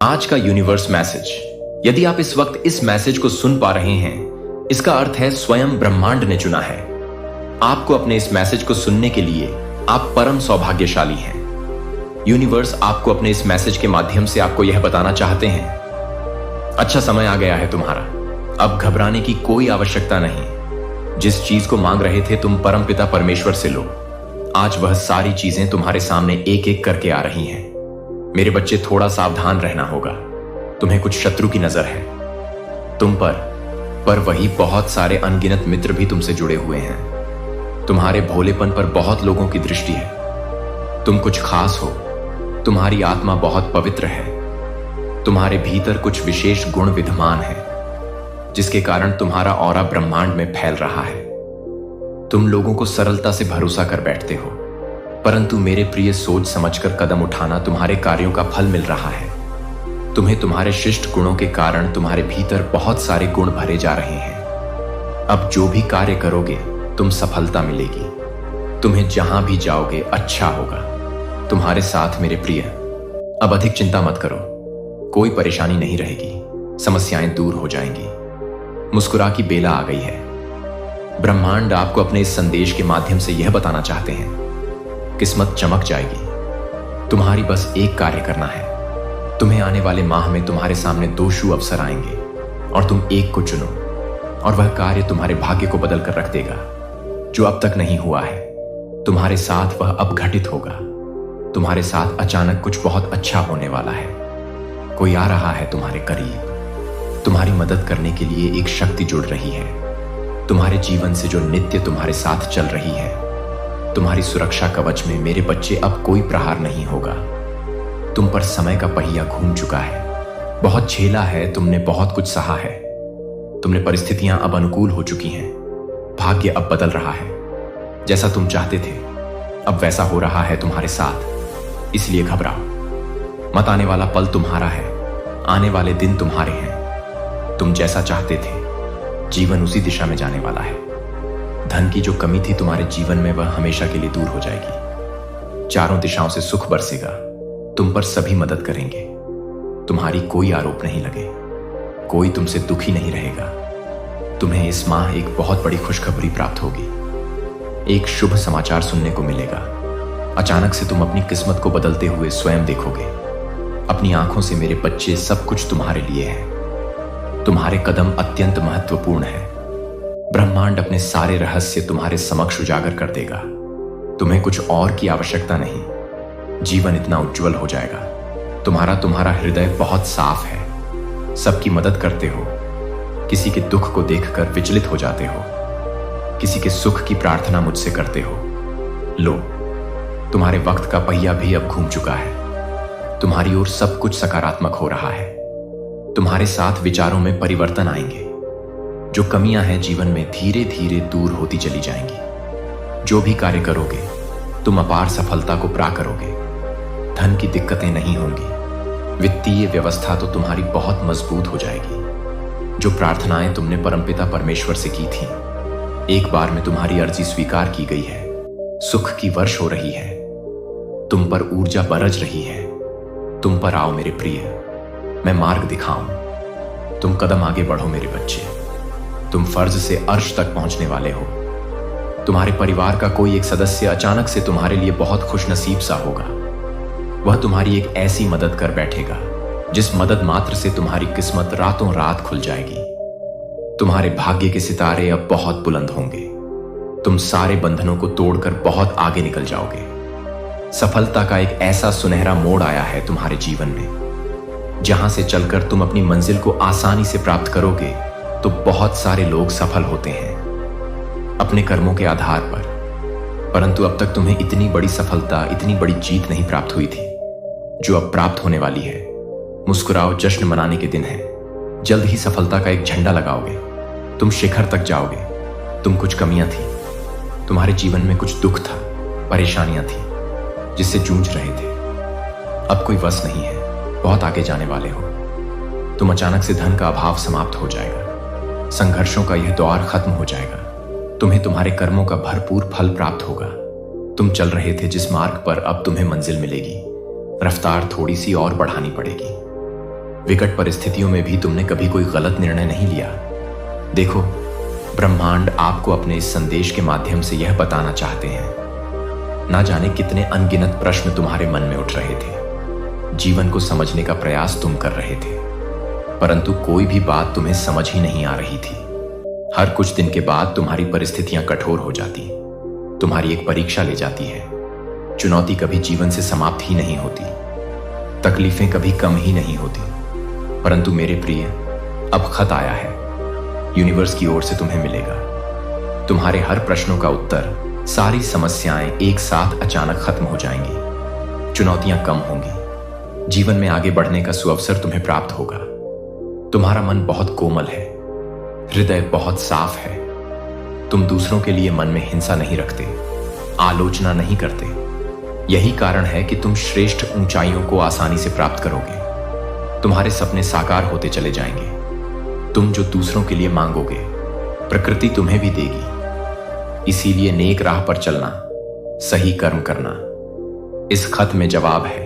आज का universe message. यदि आप इस वक्त इस मैसेज को सुन पा रहे हैं, इसका अर्थ है स्वयं ब्रह्मांड ने चुना है आपको अपने इस मैसेज को सुनने के लिए। आप परम सौभाग्यशाली हैं। यूनिवर्स आपको अपने इस मैसेज के माध्यम से आपको यह बताना चाहते हैं, अच्छा समय आ गया है तुम्हारा। अब घबराने की कोई आवश्यकता नहीं। जिस चीज को मांग रहे थे तुम परमपिता परमेश्वर से लो। आज वह सारी चीजें तुम्हारे सामने एक एक करके आ रही हैं। मेरे बच्चे, थोड़ा सावधान रहना होगा। तुम्हें कुछ शत्रु की नजर है तुम पर वही बहुत सारे अनगिनत मित्र भी तुमसे जुड़े हुए हैं। तुम्हारे भोलेपन पर बहुत लोगों की दृष्टि है। तुम कुछ खास हो। तुम्हारी आत्मा बहुत पवित्र है। तुम्हारे भीतर कुछ विशेष गुण विद्यमान है, जिसके कारण तुम्हारा ऑरा ब्रह्मांड में फैल रहा है। तुम लोगों को सरलता से भरोसा कर बैठते हो, परंतु मेरे प्रिय, सोच समझकर कदम उठाना। तुम्हारे कार्यों का फल मिल रहा है। तुम्हें तुम्हारे शिष्ट गुणों के कारण तुम्हारे भीतर बहुत सारे गुण भरे जा रहे हैं। अब जो भी कार्य करोगे तुम सफलता मिलेगी। तुम्हें जहां भी जाओगे अच्छा होगा तुम्हारे साथ मेरे प्रिय। अब अधिक चिंता मत करो, कोई परेशानी नहीं रहेगी, समस्याएं दूर हो जाएंगी। मुस्कुरा की बेला आ गई है। ब्रह्मांड आपको अपने इस संदेश के माध्यम से यह बताना चाहते हैं, किस्मत चमक जाएगी। तुम्हारी बस एक कार्य करना है। तुम्हें आने वाले माह में तुम्हारे सामने 2 शुभ अवसर आएंगे और तुम एक को चुनो, और वह कार्य तुम्हारे भाग्य को बदल कर रख देगा। जो अब तक नहीं हुआ है तुम्हारे साथ, वह अब घटित होगा। तुम्हारे साथ अचानक कुछ बहुत अच्छा होने वाला है। कोई आ रहा है तुम्हारे करीब। तुम्हारी मदद करने के लिए एक शक्ति जुड़ रही है तुम्हारे जीवन से, जो नित्य तुम्हारे साथ चल रही है। तुम्हारी सुरक्षा कवच में मेरे बच्चे अब कोई प्रहार नहीं होगा। तुम पर समय का पहिया घूम चुका है। बहुत झेला है तुमने, बहुत कुछ सहा है तुमने। परिस्थितियां अब अनुकूल हो चुकी हैं। भाग्य अब बदल रहा है। जैसा तुम चाहते थे अब वैसा हो रहा है तुम्हारे साथ। इसलिए घबराओ मत। आने वाला पल तुम्हारा है। आने वाले दिन तुम्हारे हैं। तुम जैसा चाहते थे जीवन उसी दिशा में जाने वाला है। धन की जो कमी थी तुम्हारे जीवन में, वह हमेशा के लिए दूर हो जाएगी। चारों दिशाओं से सुख बरसेगा। तुम पर सभी मदद करेंगे। तुम्हारी कोई आरोप नहीं लगे। कोई तुमसे दुखी नहीं रहेगा। तुम्हें इस माह एक बहुत बड़ी खुशखबरी प्राप्त होगी। एक शुभ समाचार सुनने को मिलेगा। अचानक से तुम अपनी किस्मत को बदलते हुए स्वयं देखोगे। अपनी आंखों से मेरे बच्चे, सब कुछ तुम्हारे लिए है। तुम्हारे कदम अत्यंत महत्वपूर्ण है। ब्रह्मांड अपने सारे रहस्य तुम्हारे समक्ष उजागर कर देगा। तुम्हें कुछ और की आवश्यकता नहीं। जीवन इतना उज्जवल हो जाएगा। तुम्हारा हृदय बहुत साफ है। सबकी मदद करते हो। किसी के दुख को देखकर विचलित हो जाते हो। किसी के सुख की प्रार्थना मुझसे करते हो। लो, तुम्हारे वक्त का पहिया भी अब घूम चुका है। तुम्हारी ओर सब कुछ सकारात्मक हो रहा है। तुम्हारे साथ विचारों में परिवर्तन आएंगे। जो कमियां हैं जीवन में, धीरे धीरे दूर होती चली जाएंगी। जो भी कार्य करोगे तुम अपार सफलता को प्राप्त करोगे। धन की दिक्कतें नहीं होंगी। वित्तीय व्यवस्था तो तुम्हारी बहुत मजबूत हो जाएगी। जो प्रार्थनाएं तुमने परमपिता परमेश्वर से की थी, एक बार में तुम्हारी अर्जी स्वीकार की गई है। सुख की वर्ष हो रही है। तुम पर ऊर्जा बरस रही है। तुम पर आओ मेरे प्रिय, मैं मार्ग दिखाऊं। तुम कदम आगे बढ़ो मेरे बच्चे। तुम फर्ज से अर्श तक पहुंचने वाले हो। तुम्हारे परिवार का कोई एक सदस्य अचानक से तुम्हारे लिए बहुत खुशनसीब सा होगा। वह तुम्हारी एक ऐसी मदद कर बैठेगा जिस मदद मात्र से तुम्हारी किस्मत रातों रात खुल जाएगी। तुम्हारे भाग्य के सितारे अब बहुत बुलंद होंगे। तुम सारे बंधनों को तोड़कर बहुत आगे निकल जाओगे। सफलता का एक ऐसा सुनहरा मोड़ आया है तुम्हारे जीवन में, जहां से चलकर तुम अपनी मंजिल को आसानी से प्राप्त करोगे। तो बहुत सारे लोग सफल होते हैं अपने कर्मों के आधार पर, परंतु अब तक तुम्हें इतनी बड़ी सफलता, इतनी बड़ी जीत नहीं प्राप्त हुई थी जो अब प्राप्त होने वाली है। मुस्कुराओ, जश्न मनाने के दिन है। जल्द ही सफलता का एक झंडा लगाओगे। तुम शिखर तक जाओगे। तुम कुछ कमियां थी तुम्हारे जीवन में, कुछ दुख था, परेशानियां थी जिससे जूझ रहे थे। अब कोई वश नहीं है। बहुत आगे जाने वाले हो। तुम अचानक से धन का अभाव समाप्त हो जाएगा। संघर्षों का यह दौर खत्म हो जाएगा। तुम्हें तुम्हारे कर्मों का भरपूर फल प्राप्त होगा। तुम चल रहे थे जिस मार्ग पर, अब तुम्हें मंजिल मिलेगी। रफ्तार थोड़ी सी और बढ़ानी पड़ेगी। विकट परिस्थितियों में भी तुमने कभी कोई गलत निर्णय नहीं लिया। देखो, ब्रह्मांड आपको अपने इस संदेश के माध्यम से यह बताना चाहते हैं। ना जाने कितने अनगिनत प्रश्न तुम्हारे मन में उठ रहे थे, जीवन को समझने का प्रयास तुम कर रहे थे, परंतु कोई भी बात तुम्हें समझ ही नहीं आ रही थी। हर कुछ दिन के बाद तुम्हारी परिस्थितियां कठोर हो जाती, तुम्हारी एक परीक्षा ले जाती है। चुनौती कभी जीवन से समाप्त ही नहीं होती, तकलीफें कभी कम ही नहीं होती। परंतु मेरे प्रिय, अब खत आया है, यूनिवर्स की ओर से तुम्हें मिलेगा। तुम्हारे हर प्रश्नों का उत्तर, सारी समस्याएं एक साथ अचानक खत्म हो जाएंगी, चुनौतियां कम होंगी, जीवन में आगे बढ़ने का सुअवसर तुम्हें प्राप्त होगा। तुम्हारा मन बहुत कोमल है, हृदय बहुत साफ है। तुम दूसरों के लिए मन में हिंसा नहीं रखते, आलोचना नहीं करते। यही कारण है कि तुम श्रेष्ठ ऊंचाइयों को आसानी से प्राप्त करोगे। तुम्हारे सपने साकार होते चले जाएंगे। तुम जो दूसरों के लिए मांगोगे, प्रकृति तुम्हें भी देगी। इसीलिए नेक राह पर चलना, सही कर्म करना। इस खत में जवाब है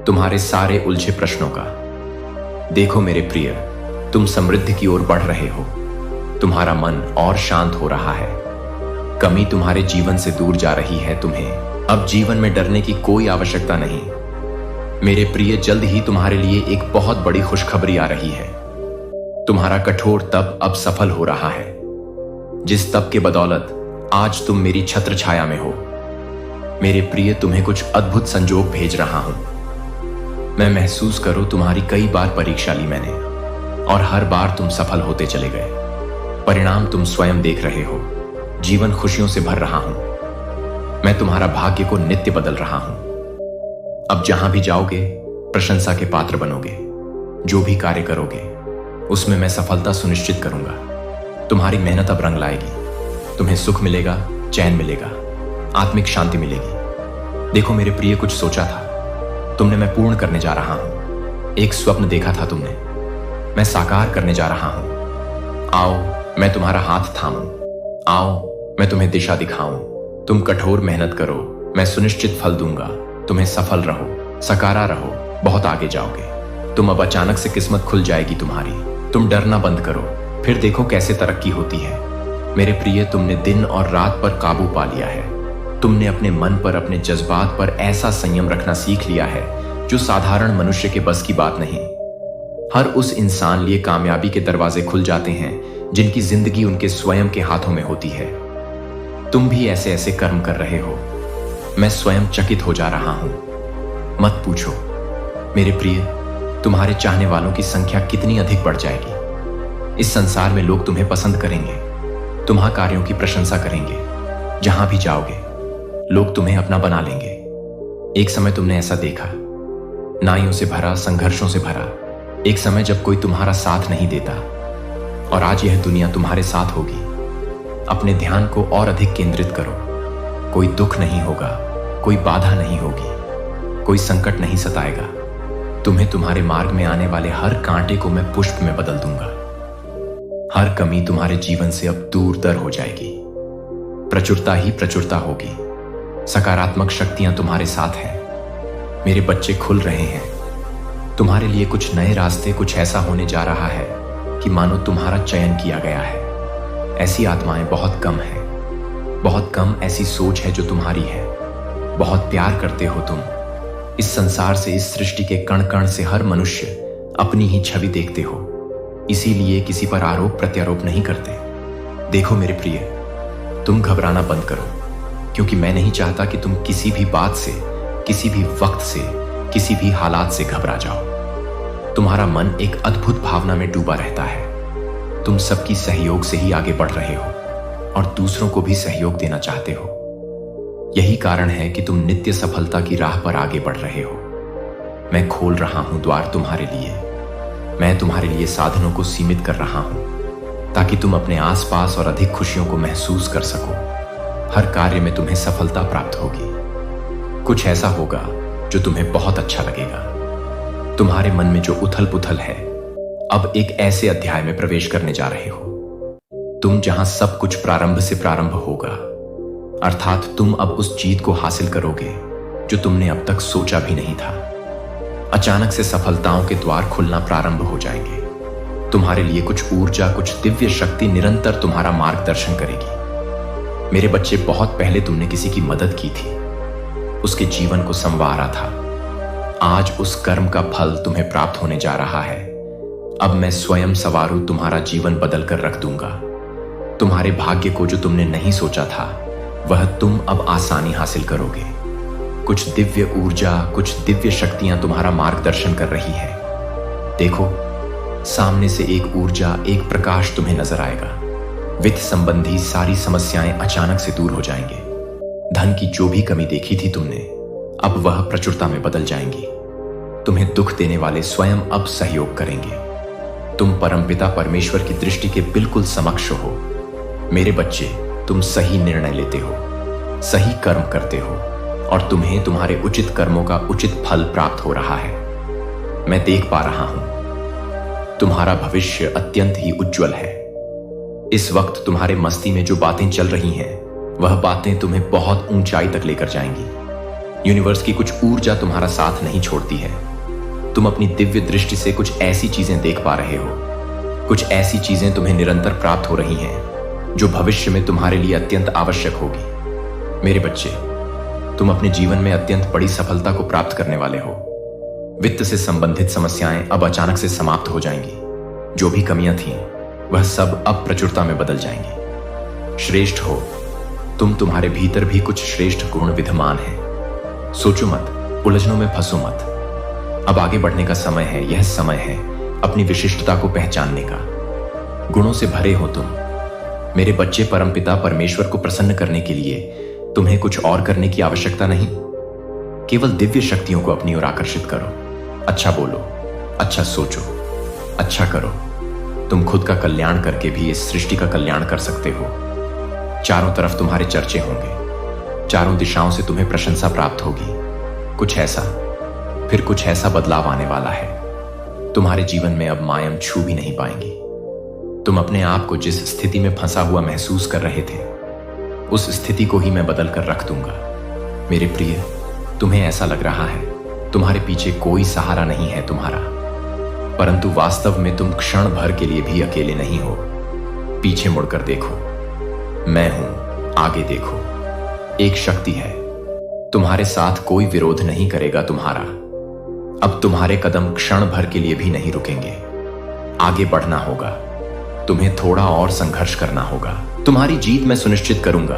तुम्हारे सारे उलझे प्रश्नों का। देखो मेरे प्रिय, तुम समृद्धि की ओर बढ़ रहे हो। तुम्हारा मन और शांत हो रहा है। कमी तुम्हारे जीवन से दूर जा रही है। तुम्हें अब जीवन में डरने की कोई आवश्यकता नहीं। मेरे प्रिय, जल्द ही तुम्हारे लिए एक बहुत बड़ी खुशखबरी आ रही है। तुम्हारा कठोर तप अब सफल हो रहा है। जिस तप के बदौलत आज तुम मेरी छत्र छाया में हो। मेरे प्रिय, तुम्हें कुछ अद्भुत संजोग भेज रहा हूं। मैं महसूस करो, तुम्हारी कई बार परीक्षा ली मैंने, और हर बार तुम सफल होते चले गए। परिणाम तुम स्वयं देख रहे हो। जीवन खुशियों से भर रहा हूं। मैं तुम्हारा भाग्य को नित्य बदल रहा हूं। अब जहां भी जाओगे, प्रशंसा के पात्र बनोगे। जो भी कार्य करोगे, उसमें मैं सफलता सुनिश्चित करूंगा। तुम्हारी मेहनत अब रंग लाएगी। तुम्हें सुख मिलेगा, चैन मिलेगा, आत्मिक शांति मिलेगी। देखो मेरे प्रिय, कुछ सोचा था तुमने, मैं पूर्ण करने जा रहा हूं। एक स्वप्न देखा था तुमने, मैं साकार करने जा रहा हूं। आओ, मैं तुम्हारा हाथ थामूं। आओ, मैं तुम्हें दिशा दिखाऊं। तुम कठोर मेहनत करो, मैं सुनिश्चित फल दूंगा। तुम्हें सफल रहो, सकारा रहो, बहुत आगे जाओगे। तुम अब अचानक से किस्मत खुल जाएगी तुम्हारी। तुम डरना बंद करो, फिर देखो कैसे तरक्की होती है। मेरे प्रिय, तुमने दिन और रात पर काबू पा लिया है। तुमने अपने मन पर, अपने जज्बात पर ऐसा संयम रखना सीख लिया है जो साधारण मनुष्य के बस की बात नहीं। हर उस इंसान लिए कामयाबी के दरवाजे खुल जाते हैं जिनकी जिंदगी उनके स्वयं के हाथों में होती है। तुम भी ऐसे ऐसे कर्म कर रहे हो, मैं स्वयं चकित हो जा रहा हूं। मत पूछो मेरे प्रिय, तुम्हारे चाहने वालों की संख्या कितनी अधिक बढ़ जाएगी। इस संसार में लोग तुम्हें पसंद करेंगे, तुम्हारे कार्यों की प्रशंसा करेंगे। जहां भी जाओगे, लोग तुम्हें अपना बना लेंगे। एक समय तुमने ऐसा देखा, नाइयों से भरा, संघर्षों से भरा एक समय जब कोई तुम्हारा साथ नहीं देता, और आज यह दुनिया तुम्हारे साथ होगी। अपने ध्यान को और अधिक केंद्रित करो। कोई दुख नहीं होगा, कोई बाधा नहीं होगी, कोई संकट नहीं सताएगा। तुम्हें तुम्हारे मार्ग में आने वाले हर कांटे को मैं पुष्प में बदल दूंगा। हर कमी तुम्हारे जीवन से अब दूर दर हो जाएगी। प्रचुरता ही प्रचुरता होगी। सकारात्मक शक्तियां तुम्हारे साथ हैं। मेरे बच्चे खुल रहे हैं। तुम्हारे लिए कुछ नए रास्ते, कुछ ऐसा होने जा रहा है कि मानो तुम्हारा चयन किया गया है। ऐसी आत्माएं बहुत कम हैं। बहुत कम ऐसी सोच है जो तुम्हारी है। बहुत प्यार करते हो तुम। इस संसार से, इस सृष्टि के कण कण से हर मनुष्य अपनी ही छवि देखते हो। इसीलिए किसी पर आरोप प्रत्यारोप नहीं करते। देखो मेरे प्रिय, तुम घबराना बंद करो, क्योंकि मैं नहीं चाहता कि तुम किसी भी बात से, किसी भी वक्त से, किसी भी हालात से घबरा जाओ। तुम्हारा मन एक अद्भुत भावना में डूबा रहता है। तुम सबकी सहयोग से ही आगे बढ़ रहे हो और दूसरों को भी सहयोग देना चाहते हो। यही कारण है कि तुम नित्य सफलता की राह पर आगे बढ़ रहे हो। मैं खोल रहा हूं द्वार तुम्हारे लिए। मैं तुम्हारे लिए साधनों को सीमित कर रहा हूं ताकि तुम अपने आसपास और अधिक खुशियों को महसूस कर सको। हर कार्य में तुम्हें सफलता प्राप्त होगी। कुछ ऐसा होगा जो तुम्हें बहुत अच्छा लगेगा। तुम्हारे मन में जो उथल पुथल है, अब एक ऐसे अध्याय में प्रवेश करने जा रहे हो तुम जहां सब कुछ प्रारंभ से प्रारंभ होगा। अर्थात तुम अब उस जीत को हासिल करोगे जो तुमने अब तक सोचा भी नहीं था। अचानक से सफलताओं के द्वार खुलना प्रारंभ हो जाएंगे। तुम्हारे लिए कुछ ऊर्जा, कुछ दिव्य शक्ति निरंतर तुम्हारा मार्गदर्शन करेगी। मेरे बच्चे, बहुत पहले तुमने किसी की मदद की थी, उसके जीवन को संवारा था। आज उस कर्म का फल तुम्हें प्राप्त होने जा रहा है। अब मैं स्वयं सवारू तुम्हारा जीवन बदल कर रख दूंगा। तुम्हारे भाग्य को जो तुमने नहीं सोचा था, वह तुम अब आसानी हासिल करोगे। कुछ दिव्य ऊर्जा, कुछ दिव्य शक्तियां तुम्हारा मार्गदर्शन कर रही है। देखो, सामने से एक ऊर्जा, एक प्रकाश तुम्हें नजर आएगा। वित्त संबंधी सारी समस्याएं अचानक से दूर हो जाएंगे। धन की जो भी कमी देखी थी तुमने, अब वह प्रचुरता में बदल जाएंगी। तुम्हें दुख देने वाले स्वयं अब सहयोग करेंगे। तुम परमपिता परमेश्वर की दृष्टि के बिल्कुल समक्ष हो। मेरे बच्चे, तुम सही निर्णय लेते हो, सही कर्म करते हो और तुम्हें तुम्हारे उचित कर्मों का उचित फल प्राप्त हो रहा है। मैं देख पा रहा हूं, तुम्हारा भविष्य अत्यंत ही उज्जवल है। इस वक्त तुम्हारे मस्ती में जो बातें चल रही हैं, वह बातें तुम्हें बहुत ऊंचाई तक लेकर जाएंगी। यूनिवर्स की कुछ ऊर्जा तुम्हारा साथ नहीं छोड़ती है। तुम अपनी दिव्य दृष्टि से कुछ ऐसी चीजें देख पा रहे हो, कुछ ऐसी चीजें तुम्हें निरंतर प्राप्त हो रही हैं जो भविष्य में तुम्हारे लिए अत्यंत आवश्यक होगी। मेरे बच्चे, तुम अपने जीवन में अत्यंत बड़ी सफलता को प्राप्त करने वाले हो। वित्त से संबंधित समस्याएं अब अचानक से समाप्त हो जाएंगी। जो भी कमियां थीं, वह सब अब प्रचुरता में बदल जाएंगी। श्रेष्ठ हो तुम, तुम्हारे भीतर भी कुछ श्रेष्ठ गुण विद्यमान हैं। सोचो मत, उलझनों में फंसो मत। अब आगे बढ़ने का समय है। यह समय है अपनी विशिष्टता को पहचानने का। गुणों से भरे हो तुम। मेरे बच्चे, परमपिता परमेश्वर को प्रसन्न करने के लिए तुम्हें कुछ और करने की आवश्यकता नहीं। केवल दिव्य शक्तियों को अपनी ओर आकर्षित करो। अच्छा बोलो, अच्छा सोचो, अच्छा करो। तुम खुद का कल्याण करके भी इस सृष्टि का कल्याण कर सकते हो। चारों तरफ तुम्हारे चर्चे होंगे। चारों दिशाओं से तुम्हें प्रशंसा प्राप्त होगी। कुछ ऐसा, फिर कुछ ऐसा बदलाव आने वाला है। तुम्हारे जीवन में अब मायम छू भी नहीं पाएंगी। तुम अपने आप को जिस स्थिति में फंसा हुआ महसूस कर रहे थे, उस स्थिति को ही मैं बदल कर रख दूंगा। मेरे प्रिय, तुम्हें ऐसा लग रहा है तुम्हारे पीछे कोई सहारा नहीं है तुम्हारा, परंतु वास्तव में तुम क्षण भर के लिए भी अकेले नहीं हो। पीछे मुड़कर देखो, मैं हूं, आगे देखो। एक शक्ति है, तुम्हारे साथ कोई विरोध नहीं करेगा तुम्हारा। अब तुम्हारे कदम क्षण भर के लिए भी नहीं रुकेंगे। आगे बढ़ना होगा। तुम्हें थोड़ा और संघर्ष करना होगा। तुम्हारी जीत मैं सुनिश्चित करूंगा।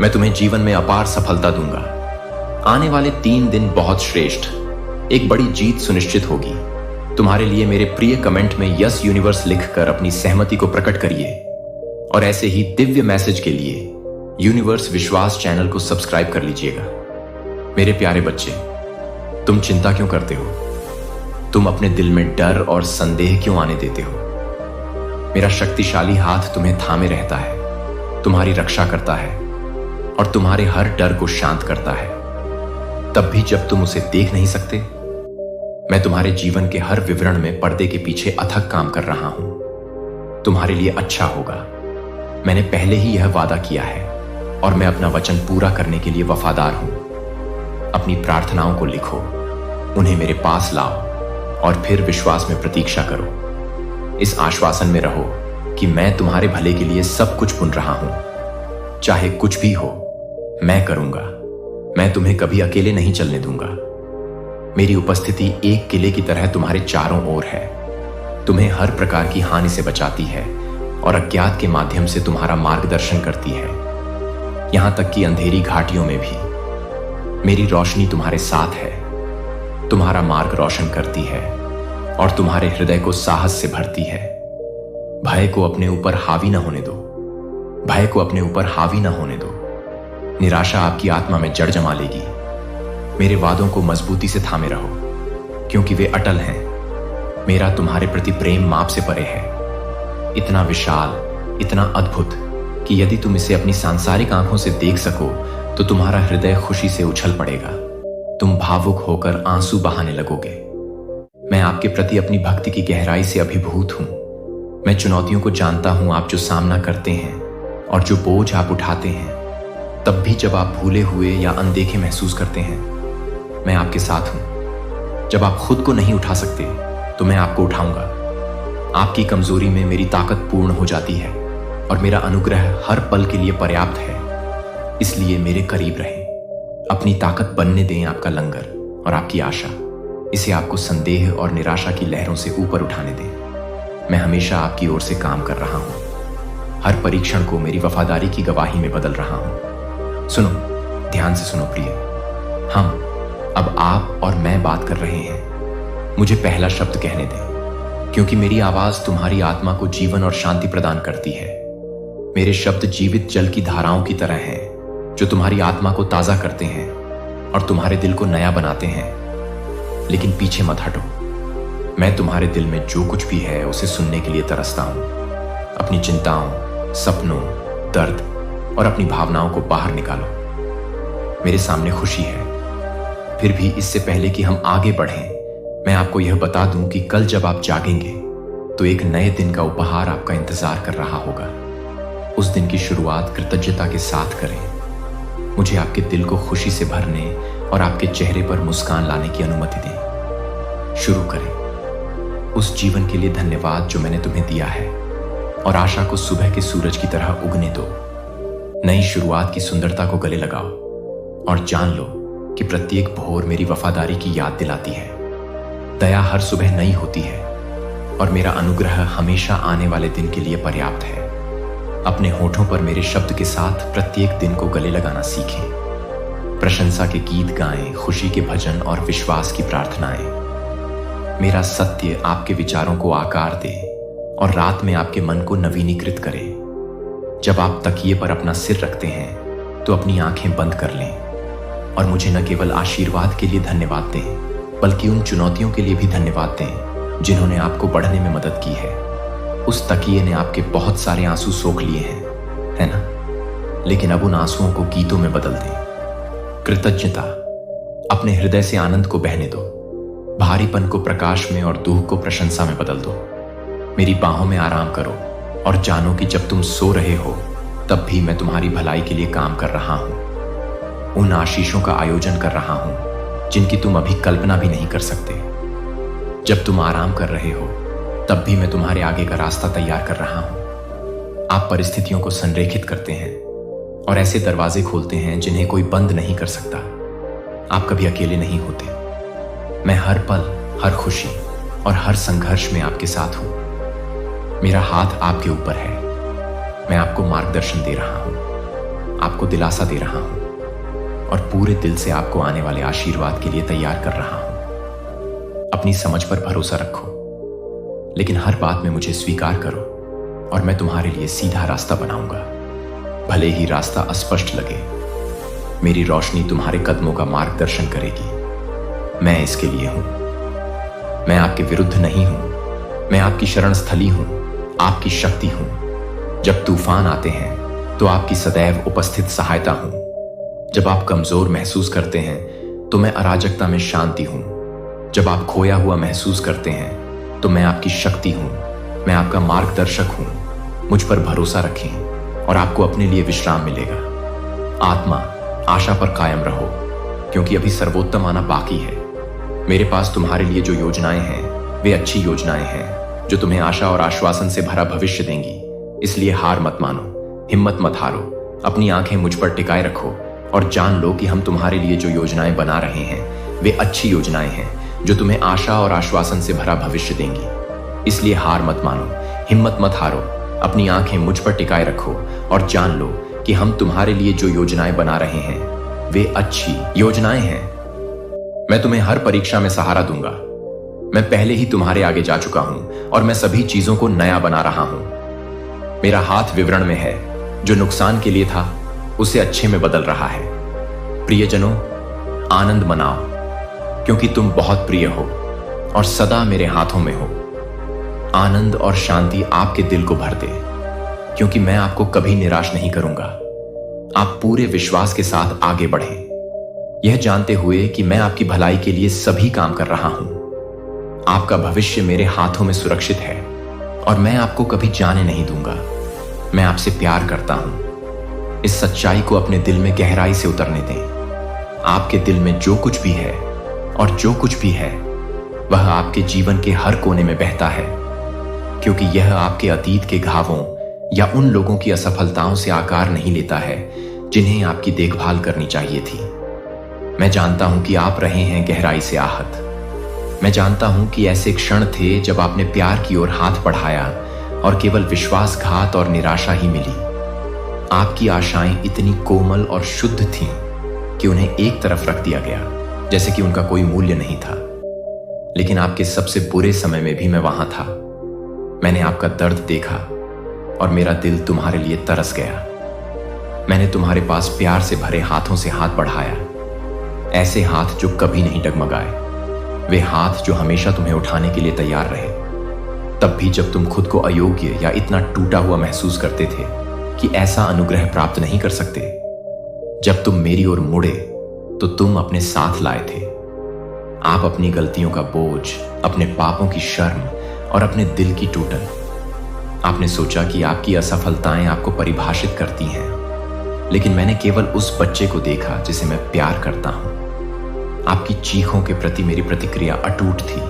मैं तुम्हें जीवन में अपार सफलता दूंगा। आने वाले 3 दिन बहुत श्रेष्ठ, एक बड़ी जीत सुनिश्चित होगी। तुम्हारे लिए मेरे प्रिय कमेंट में यस यूनिवर्स लिखकर अपनी सहमति को प्रकट करिए और ऐसे ही दिव्य मैसेज के लिए यूनिवर्स विश्वास चैनल को सब्सक्राइब कर लीजिएगा। मेरे प्यारे बच्चे, तुम चिंता क्यों करते हो? तुम अपने दिल में डर और संदेह क्यों आने देते हो? मेरा शक्तिशाली हाथ तुम्हें थामे रहता है, तुम्हारी रक्षा करता है और तुम्हारे हर डर को शांत करता है। तब भी जब तुम उसे देख नहीं सकते, मैं तुम्हारे जीवन के हर विवरण में पर्दे के पीछे अथक काम कर रहा हूं। तुम्हारे लिए अच्छा होगा। मैंने पहले ही यह वादा किया है और मैं अपना वचन पूरा करने के लिए वफादार हूं। अपनी प्रार्थनाओं को लिखो, उन्हें मेरे पास लाओ और फिर विश्वास में प्रतीक्षा करो। इस आश्वासन में रहो कि मैं तुम्हारे भले के लिए सब कुछ बुन रहा हूं। चाहे कुछ भी हो, मैं करूंगा। मैं तुम्हें कभी अकेले नहीं चलने दूंगा। मेरी उपस्थिति एक किले की तरह तुम्हारे चारों ओर है, तुम्हें हर प्रकार की हानि से बचाती है और अज्ञात के माध्यम से तुम्हारा मार्गदर्शन करती है। यहां तक कि अंधेरी घाटियों में भी मेरी रोशनी तुम्हारे साथ है, तुम्हारा मार्ग रोशन करती है और तुम्हारे हृदय को साहस से भरती है। भय को अपने ऊपर हावी ना होने दो। भय को अपने ऊपर हावी ना होने दो। निराशा आपकी आत्मा में जड़ जमा लेगी। मेरे वादों को मजबूती से थामे रहो, क्योंकि वे अटल हैं। मेरा तुम्हारे प्रति प्रेम माप से परे है, इतना विशाल, इतना अद्भुत कि यदि तुम इसे अपनी सांसारिक आंखों से देख सको तो तुम्हारा हृदय खुशी से उछल पड़ेगा। तुम भावुक होकर आंसू बहाने लगोगे। मैं आपके प्रति अपनी भक्ति की गहराई से अभिभूत हूं। मैं चुनौतियों को जानता हूं, आप जो सामना करते हैं और जो बोझ आप उठाते हैं। तब भी जब आप भूले हुए या अनदेखे महसूस करते हैं, मैं आपके साथ हूं। जब आप खुद को नहीं उठा सकते तो मैं आपको उठाऊंगा। आपकी कमजोरी में मेरी ताकत पूर्ण हो जाती है और मेरा अनुग्रह हर पल के लिए पर्याप्त है। इसलिए मेरे करीब रहें। अपनी ताकत बनने दें आपका लंगर और आपकी आशा। इसे आपको संदेह और निराशा की लहरों से ऊपर उठाने दें। मैं हमेशा आपकी ओर से काम कर रहा हूं। हर परीक्षण को मेरी वफादारी की गवाही में बदल रहा हूं। सुनो, ध्यान से सुनो प्रिय। हम, अब आप और मैं बात कर रहे हैं। मुझे पहला शब्द कहने दें, क्योंकि मेरी आवाज तुम्हारी आत्मा को जीवन और शांति प्रदान करती है। मेरे शब्द जीवित जल की धाराओं की तरह हैं, जो तुम्हारी आत्मा को ताजा करते हैं और तुम्हारे दिल को नया बनाते हैं। लेकिन पीछे मत हटो। मैं तुम्हारे दिल में जो कुछ भी है उसे सुनने के लिए तरसता हूं। अपनी चिंताओं, सपनों, दर्द और अपनी भावनाओं को बाहर निकालो। मेरे सामने खुशी है। फिर भी इससे पहले कि हम आगे बढ़ें, मैं आपको यह बता दूं कि कल जब आप जागेंगे तो एक नए दिन का उपहार आपका इंतजार कर रहा होगा। उस दिन की शुरुआत कृतज्ञता के साथ करें। मुझे आपके दिल को खुशी से भरने और आपके चेहरे पर मुस्कान लाने की अनुमति दें। शुरू करें। उस जीवन के लिए धन्यवाद जो मैंने तुम्हें दिया है, और आशा को सुबह के सूरज की तरह उगने दो। नई शुरुआत की सुंदरता को गले लगाओ और जान लो कि प्रत्येक भोर मेरी वफादारी की याद दिलाती है। दया हर सुबह नई होती है और मेरा अनुग्रह हमेशा आने वाले दिन के लिए पर्याप्त है। अपने होठों पर मेरे शब्द के साथ प्रत्येक दिन को गले लगाना सीखें। प्रशंसा के गीत गाएं, खुशी के भजन और विश्वास की प्रार्थनाएं। मेरा सत्य आपके विचारों को आकार दे और रात में आपके मन को नवीनीकृत करे। जब आप तकिए पर अपना सिर रखते हैं तो अपनी आंखें बंद कर लें और मुझे न केवल आशीर्वाद के लिए धन्यवाद दें, बल्कि उन चुनौतियों के लिए भी धन्यवाद दें जिन्होंने आपको बढ़ने में मदद की है। उस तकिए ने आपके बहुत सारे आंसू सोख लिए हैं, है ना? लेकिन अब उन आंसुओं को गीतों में बदल दें। कृतज्ञता, अपने हृदय से आनंद को बहने दो। भारीपन को प्रकाश में और दुख को प्रशंसा में बदल दो। मेरी बाहों में आराम करो और जानो कि जब तुम सो रहे हो तब भी मैं तुम्हारी भलाई के लिए काम कर रहा हूं। उन आशीषों का आयोजन कर रहा हूं जिनकी तुम अभी कल्पना भी नहीं कर सकते। जब तुम आराम कर रहे हो तब भी मैं तुम्हारे आगे का रास्ता तैयार कर रहा हूं। आप परिस्थितियों को संरेखित करते हैं और ऐसे दरवाजे खोलते हैं जिन्हें कोई बंद नहीं कर सकता। आप कभी अकेले नहीं होते। मैं हर पल, हर खुशी और हर संघर्ष में आपके साथ हूं। मेरा हाथ आपके ऊपर है। मैं आपको मार्गदर्शन दे रहा हूं, आपको दिलासा दे रहा हूं और पूरे दिल से आपको आने वाले आशीर्वाद के लिए तैयार कर रहा हूं। अपनी समझ पर भरोसा रखो, लेकिन हर बात में मुझे स्वीकार करो और मैं तुम्हारे लिए सीधा रास्ता बनाऊंगा। भले ही रास्ता अस्पष्ट लगे, मेरी रोशनी तुम्हारे कदमों का मार्गदर्शन करेगी। मैं इसके लिए हूं। मैं आपके विरुद्ध नहीं हूं। मैं आपकी शरण स्थली हूं, आपकी शक्ति हूं। जब तूफान आते हैं तो आपकी सदैव उपस्थित सहायता हूं। जब आप कमजोर महसूस करते हैं तो मैं अराजकता में शांति हूं। जब आप खोया हुआ महसूस करते हैं तो मैं आपकी शक्ति हूं। मैं आपका मार्गदर्शक हूं। मुझ पर भरोसा रखें और आपको अपने लिए विश्राम मिलेगा। आत्मा, आशा पर कायम रहो, क्योंकि अभी सर्वोत्तम आना बाकी है। मेरे पास तुम्हारे लिए जो योजनाएं हैं वे अच्छी योजनाएं हैं जो तुम्हें आशा और आश्वासन से भरा भविष्य देंगी। इसलिए हार मत मानो, हिम्मत मत हारो। अपनी आंखें मुझ पर टिकाए रखो और जान लो कि हम तुम्हारे लिए जो योजनाएं बना रहे हैं वे अच्छी योजनाएं हैं जो तुम्हें आशा और आश्वासन से भरा भविष्य देंगी। इसलिए हार मत मानो, हिम्मत मत हारो। अपनी आंखें मुझ पर टिकाए रखो और जान लो कि हम तुम्हारे लिए जो योजनाएं बना रहे हैं वे अच्छी योजनाएं हैं। मैं तुम्हें हर परीक्षा में सहारा दूंगा। मैं पहले ही तुम्हारे आगे जा चुका हूं और मैं सभी चीजों को नया बना रहा हूं। मेरा हाथ विवरण में है। जो नुकसान के लिए था उसे अच्छे में बदल रहा है। प्रियजनों, आनंद मनाओ, क्योंकि तुम बहुत प्रिय हो और सदा मेरे हाथों में हो। आनंद और शांति आपके दिल को भर दे, क्योंकि मैं आपको कभी निराश नहीं करूंगा। आप पूरे विश्वास के साथ आगे बढ़ें, यह जानते हुए कि मैं आपकी भलाई के लिए सभी काम कर रहा हूं। आपका भविष्य मेरे हाथों में सुरक्षित है और मैं आपको कभी जाने नहीं दूंगा। मैं आपसे प्यार करता हूं। इस सच्चाई को अपने दिल में गहराई से उतरने दें। आपके दिल में जो कुछ भी है और जो कुछ भी है वह आपके जीवन के हर कोने में बहता है, क्योंकि यह आपके अतीत के घावों या उन लोगों की असफलताओं से आकार नहीं लेता है जिन्हें आपकी देखभाल करनी चाहिए थी। मैं जानता हूं कि आप रहे हैं गहराई से आहत। मैं जानता हूं कि ऐसे क्षण थे जब आपने प्यार की ओर हाथ बढ़ाया और केवल विश्वासघात और निराशा ही मिली। आपकी आशाएं इतनी कोमल और शुद्ध थीं कि उन्हें एक तरफ रख दिया गया, जैसे कि उनका कोई मूल्य नहीं था। लेकिन आपके सबसे बुरे समय में भी मैं वहां था। मैंने आपका दर्द देखा और मेरा दिल तुम्हारे लिए तरस गया। मैंने तुम्हारे पास प्यार से भरे हाथों से हाथ बढ़ाया, ऐसे हाथ जो कभी नहीं डगमगाए, वे हाथ जो हमेशा तुम्हें उठाने के लिए तैयार रहे, तब भी जब तुम खुद को अयोग्य या इतना टूटा हुआ महसूस करते थे कि ऐसा अनुग्रह प्राप्त नहीं कर सकते। जब तुम मेरी ओर मुड़े तो तुम अपने साथ लाए थे। आप अपनी गलतियों का बोझ, अपने पापों की शर्म और अपने दिल की टूटन। आपने सोचा कि आपकी असफलताएं आपको परिभाषित करती हैं, लेकिन मैंने केवल उस बच्चे को देखा जिसे मैं प्यार करता हूं। आपकी चीखों के प्रति मेरी प्रतिक्रिया अटूट थी।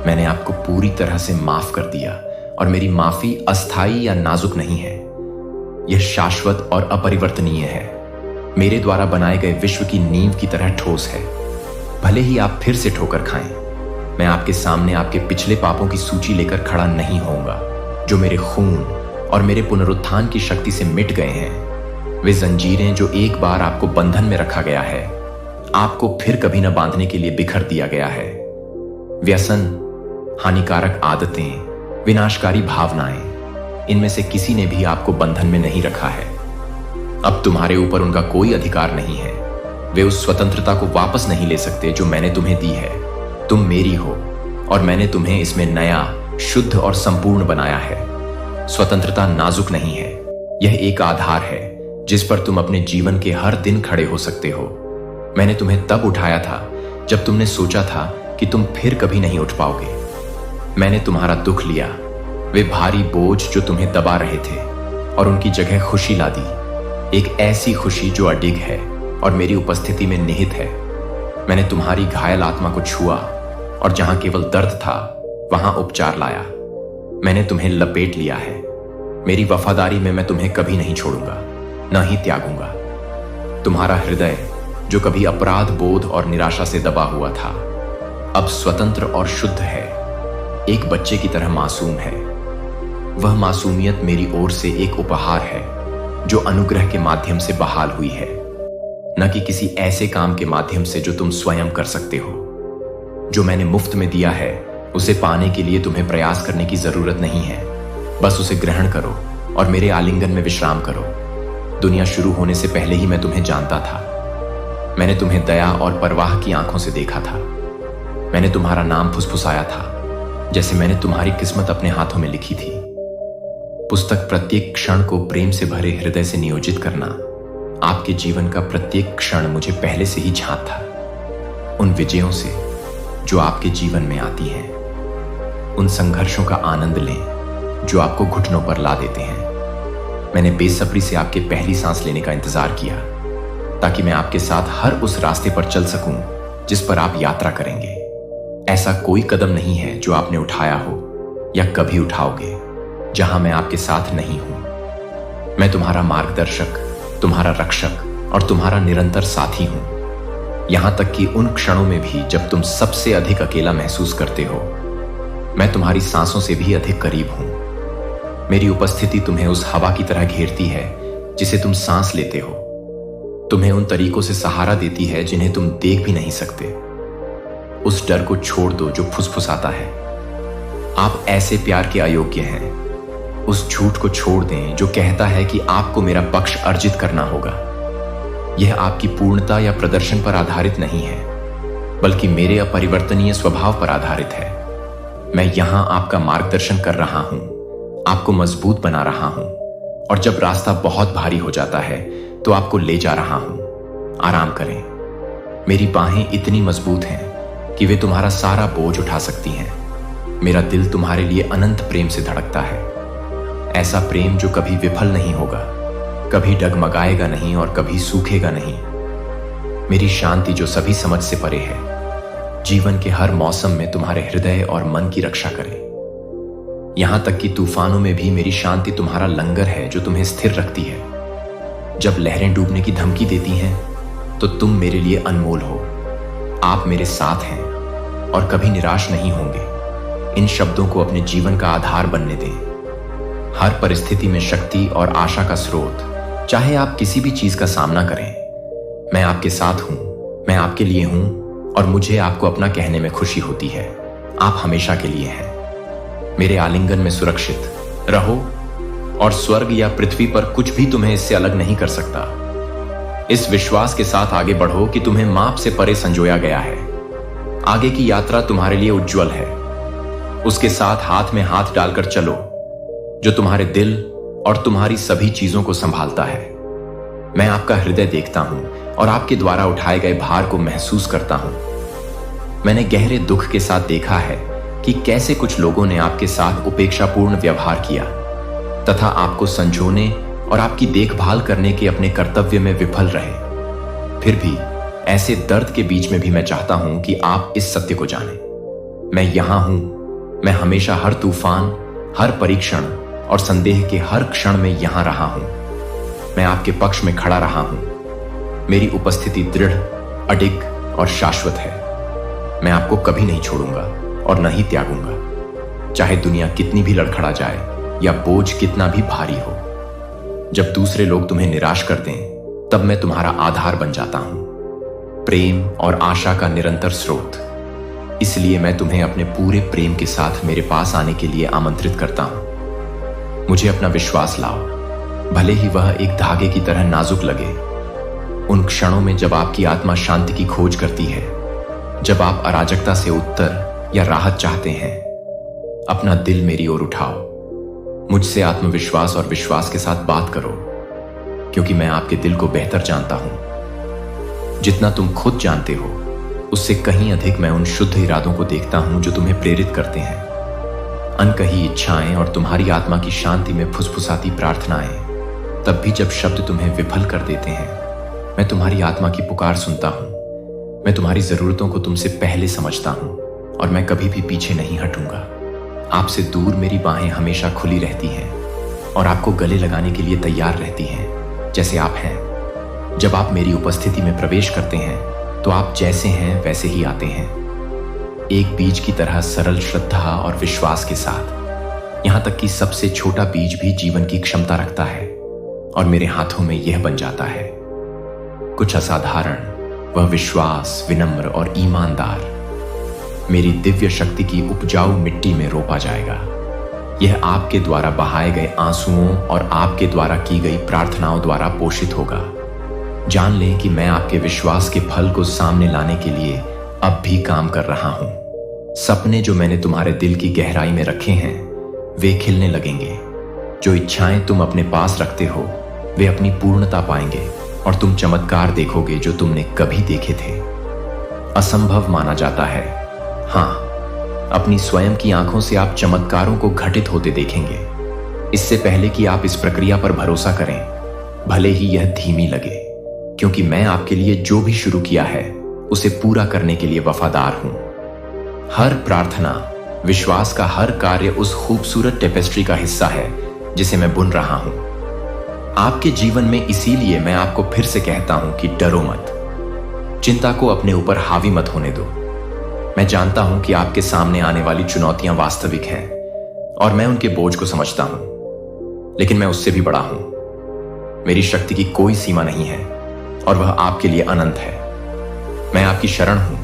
मैंने आपको पूरी तरह से माफ कर दिया और मेरी माफी अस्थायी या नाजुक नहीं है, यह शाश्वत और अपरिवर्तनीय है। मेरे द्वारा बनाए गए विश्व की नींव की तरह ठोस है। भले ही आप फिर से ठोकर खाएं, मैं आपके सामने आपके पिछले पापों की सूची लेकर खड़ा नहीं होऊंगा, जो मेरे खून और मेरे पुनरुत्थान की शक्ति से मिट गए हैं। वे जंजीरें जो एक बार आपको बंधन में रखा गया है, आपको फिर कभी न बांधने के लिए बिखर दिया गया है। व्यसन, हानिकारक आदतें, विनाशकारी भावनाएं, इनमें से किसी ने भी आपको बंधन में नहीं रखा है। अब तुम्हारे ऊपर उनका कोई अधिकार नहीं है। वे उस स्वतंत्रता को वापस नहीं ले सकते जो मैंने तुम्हें दी है। तुम मेरी हो और मैंने तुम्हें इसमें नया, शुद्ध और संपूर्ण बनाया है। स्वतंत्रता नाजुक नहीं है, यह एक आधार है जिस पर तुम अपने जीवन के हर दिन खड़े हो सकते हो। मैंने तुम्हें तब उठाया था जब तुमने सोचा था कि तुम फिर कभी नहीं उठ पाओगे। मैंने तुम्हारा दुख लिया, वे भारी बोझ जो तुम्हें दबा रहे थे, और उनकी जगह खुशी ला दी, एक ऐसी खुशी जो अडिग है और मेरी उपस्थिति में निहित है। मैंने तुम्हारी घायल आत्मा को छुआ और जहां केवल दर्द था वहां उपचार लाया। मैंने तुम्हें लपेट लिया है। मेरी वफादारी में मैं तुम्हें कभी नहीं छोड़ूंगा, न ही त्यागूंगा। तुम्हारा हृदय जो कभी अपराध बोध और निराशा से दबा हुआ था, अब स्वतंत्र और शुद्ध है, एक बच्चे की तरह मासूम है। वह मासूमियत मेरी ओर से एक उपहार है जो अनुग्रह के माध्यम से बहाल हुई है, न कि किसी ऐसे काम के माध्यम से जो तुम स्वयं कर सकते हो। जो मैंने मुफ्त में दिया है उसे पाने के लिए तुम्हें प्रयास करने की जरूरत नहीं है। बस उसे ग्रहण करो और मेरे आलिंगन में विश्राम करो। दुनिया शुरू होने से पहले ही मैं तुम्हें जानता था। मैंने तुम्हें दया और परवाह की आंखों से देखा था। मैंने तुम्हारा नाम फुसफुसाया था, जैसे मैंने तुम्हारी किस्मत अपने हाथों में लिखी थी। पुस्तक प्रत्येक क्षण को प्रेम से भरे हृदय से नियोजित करना, आपके जीवन का प्रत्येक क्षण मुझे पहले से ही झांक था। उन विजयों से जो आपके जीवन में आती हैं, उन संघर्षों का आनंद लें जो आपको घुटनों पर ला देते हैं। मैंने बेसब्री से आपके पहली सांस लेने का इंतजार किया, ताकि मैं आपके साथ हर उस रास्ते पर चल सकूं जिस पर आप यात्रा करेंगे। ऐसा कोई कदम नहीं है जो आपने उठाया हो या कभी उठाओगे जहां मैं आपके साथ नहीं हूं। मैं तुम्हारा मार्गदर्शक, तुम्हारा रक्षक और तुम्हारा निरंतर साथी हूं, यहां तक कि उन क्षणों में भी जब तुम सबसे अधिक अकेला महसूस करते हो। मैं तुम्हारी सांसों से भी अधिक करीब हूं। मेरी उपस्थिति तुम्हें उस हवा की तरह घेरती है जिसे तुम सांस लेते हो, तुम्हें उन तरीकों से सहारा देती है जिन्हें तुम देख भी नहीं सकते। उस डर को छोड़ दो जो फुसफुसाता है, आप ऐसे प्यार के अयोग्य हैं। उस झूठ को छोड़ दें जो कहता है कि आपको मेरा पक्ष अर्जित करना होगा। यह आपकी पूर्णता या प्रदर्शन पर आधारित नहीं है, बल्कि मेरे अपरिवर्तनीय स्वभाव पर आधारित है। मैं यहां आपका मार्गदर्शन कर रहा हूं, आपको मजबूत बना रहा हूं, और जब रास्ता बहुत भारी हो जाता है तो आपको ले जा रहा हूं। आराम करें। मेरी बाहें इतनी मजबूत हैं कि वे तुम्हारा सारा बोझ उठा सकती हैं। मेरा दिल तुम्हारे लिए अनंत प्रेम से धड़कता है, ऐसा प्रेम जो कभी विफल नहीं होगा, कभी डगमगाएगा नहीं और कभी सूखेगा नहीं। मेरी शांति जो सभी समझ से परे है, जीवन के हर मौसम में तुम्हारे हृदय और मन की रक्षा करे। यहां तक कि तूफानों में भी मेरी शांति तुम्हारा लंगर है जो तुम्हें स्थिर रखती है। जब लहरें डूबने की धमकी देती हैं तो तुम मेरे लिए अनमोल हो। आप मेरे साथ हैं और कभी निराश नहीं होंगे। इन शब्दों को अपने जीवन का आधार बनने दें। हर परिस्थिति में शक्ति और आशा का स्रोत, चाहे आप किसी भी चीज का सामना करें। मैं आपके साथ हूं, मैं आपके लिए हूं और मुझे आपको अपना कहने में खुशी होती है। आप हमेशा के लिए हैं। मेरे आलिंगन में सुरक्षित रहो और स्वर्ग या पृथ्वी पर कुछ भी तुम्हें इससे अलग नहीं कर सकता। इस विश्वास के साथ आगे बढ़ो कि तुम्हें माप से परे संजोया गया है। आगे की यात्रा तुम्हारे लिए उज्जवल है। उसके साथ हाथ में हाथ डालकर चलो, जो तुम्हारे दिल और तुम्हारी सभी चीजों को संभालता है। मैं आपका हृदय देखता हूं और आपके द्वारा उठाए गए भार को महसूस करता हूं। मैंने गहरे दुख के साथ देखा है कि कैसे कुछ लोगों ने आपके साथ उपेक्षापूर्ण व्यवहार किया तथा आपको संजोने और आपकी देखभाल करने के अपने कर्तव्य में विफल रहे। फिर भी ऐसे दर्द के बीच में भी मैं चाहता हूं कि आप इस सत्य को जानें। मैं यहां हूं। मैं हमेशा हर तूफान, हर परीक्षण और संदेह के हर क्षण में यहां रहा हूं। मैं आपके पक्ष में खड़ा रहा हूं। मेरी उपस्थिति दृढ़, अडिग और शाश्वत है। मैं आपको कभी नहीं छोड़ूंगा और न ही त्यागूंगा, चाहे दुनिया कितनी भी लड़खड़ा जाए या बोझ कितना भी भारी हो। जब दूसरे लोग तुम्हें निराश कर दें, तब मैं तुम्हारा आधार बन जाता हूं, प्रेम और आशा का निरंतर स्रोत। इसलिए मैं तुम्हें अपने पूरे प्रेम के साथ मेरे पास आने के लिए आमंत्रित करता हूं। मुझे अपना विश्वास लाओ, भले ही वह एक धागे की तरह नाजुक लगे। उन क्षणों में जब आपकी आत्मा शांति की खोज करती है, जब आप अराजकता से उत्तर या राहत चाहते हैं, अपना दिल मेरी ओर उठाओ। मुझसे आत्मविश्वास और विश्वास के साथ बात करो, क्योंकि मैं आपके दिल को बेहतर जानता हूं। जितना तुम खुद जानते हो, उससे कहीं अधिक मैं उन शुद्ध इरादों को देखता हूं जो तुम्हें प्रेरित करते हैं। अनकही इच्छाएं और तुम्हारी आत्मा की शांति में फुसफुसाती प्रार्थनाएं। तब भी जब शब्द तुम्हें विफल कर देते हैं, मैं तुम्हारी आत्मा की पुकार सुनता हूं। मैं तुम्हारी जरूरतों को तुमसे पहले समझता हूं और मैं कभी भी पीछे नहीं हटूंगा। आपसे दूर मेरी बाहें हमेशा खुली रहती हैं और आपको गले लगाने के लिए तैयार रहती हैं, जैसे आप हैं। जब आप मेरी उपस्थिति में प्रवेश करते हैं तो आप जैसे हैं वैसे ही आते हैं, एक बीज की तरह सरल श्रद्धा और विश्वास के साथ। यहां तक कि सबसे छोटा बीज भी जीवन की क्षमता रखता है और मेरे हाथों में यह बन जाता है कुछ असाधारण। वह विश्वास, विनम्र और ईमानदार मेरी दिव्य शक्ति की उपजाऊ मिट्टी में रोपा जाएगा। यह आपके द्वारा बहाए गए आंसुओं और आपके द्वारा की गई प्रार्थनाओं द्वारा पोषित होगा। जान लें कि मैं आपके विश्वास के फल को सामने लाने के लिए अब भी काम कर रहा हूं। सपने जो मैंने तुम्हारे दिल की गहराई में रखे हैं, वे खिलने लगेंगे। जो इच्छाएं तुम अपने पास रखते हो, वे अपनी पूर्णता पाएंगे और तुम चमत्कार देखोगे जो तुमने कभी देखे थे। असंभव माना जाता है, हां, अपनी स्वयं की आंखों से आप चमत्कारों को घटित होते देखेंगे। इससे पहले कि आप इस प्रक्रिया पर भरोसा करें, भले ही यह धीमी लगे, क्योंकि मैं आपके लिए जो भी शुरू किया है उसे पूरा करने के लिए वफादार हूं। हर प्रार्थना, विश्वास का हर कार्य उस खूबसूरत टेपेस्ट्री का हिस्सा है जिसे मैं बुन रहा हूं आपके जीवन में। इसीलिए मैं आपको फिर से कहता हूं कि डरो मत, चिंता को अपने ऊपर हावी मत होने दो। मैं जानता हूं कि आपके सामने आने वाली चुनौतियां वास्तविक हैं और मैं उनके बोझ को समझता हूं, लेकिन मैं उससे भी बड़ा हूं। मेरी शक्ति की कोई सीमा नहीं है और वह आपके लिए अनंत है। मैं आपकी शरण हूं,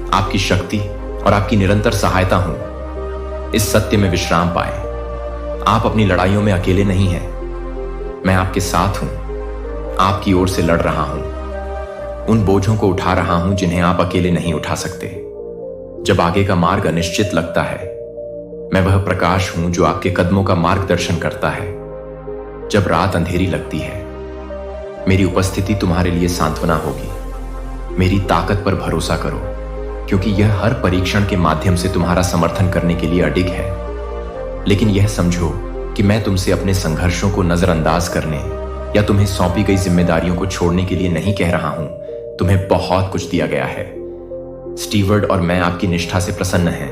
आपकी शक्ति और आपकी निरंतर सहायता हूं। इस सत्य में विश्राम पाए, आप अपनी लड़ाइयों में अकेले नहीं हैं। मैं आपके साथ हूं, आपकी ओर से लड़ रहा हूं, उन बोझों को उठा रहा हूं जिन्हें आप अकेले नहीं उठा सकते। जब आगे का मार्ग अनिश्चित लगता है, मैं वह प्रकाश हूं जो आपके कदमों का मार्गदर्शन करता है। जब रात अंधेरी लगती है, मेरी उपस्थिति तुम्हारे लिए सांत्वना होगी। मेरी ताकत पर भरोसा करो, क्योंकि यह हर परीक्षण के माध्यम से तुम्हारा समर्थन करने के लिए अडिग है। लेकिन यह समझो कि मैं तुमसे अपने संघर्षों को नजरअंदाज करने या तुम्हें सौंपी गई जिम्मेदारियों को छोड़ने के लिए नहीं कह रहा हूं। तुम्हें बहुत कुछ दिया गया है, स्टीवर्ड और मैं आपकी निष्ठा से प्रसन्न हैं।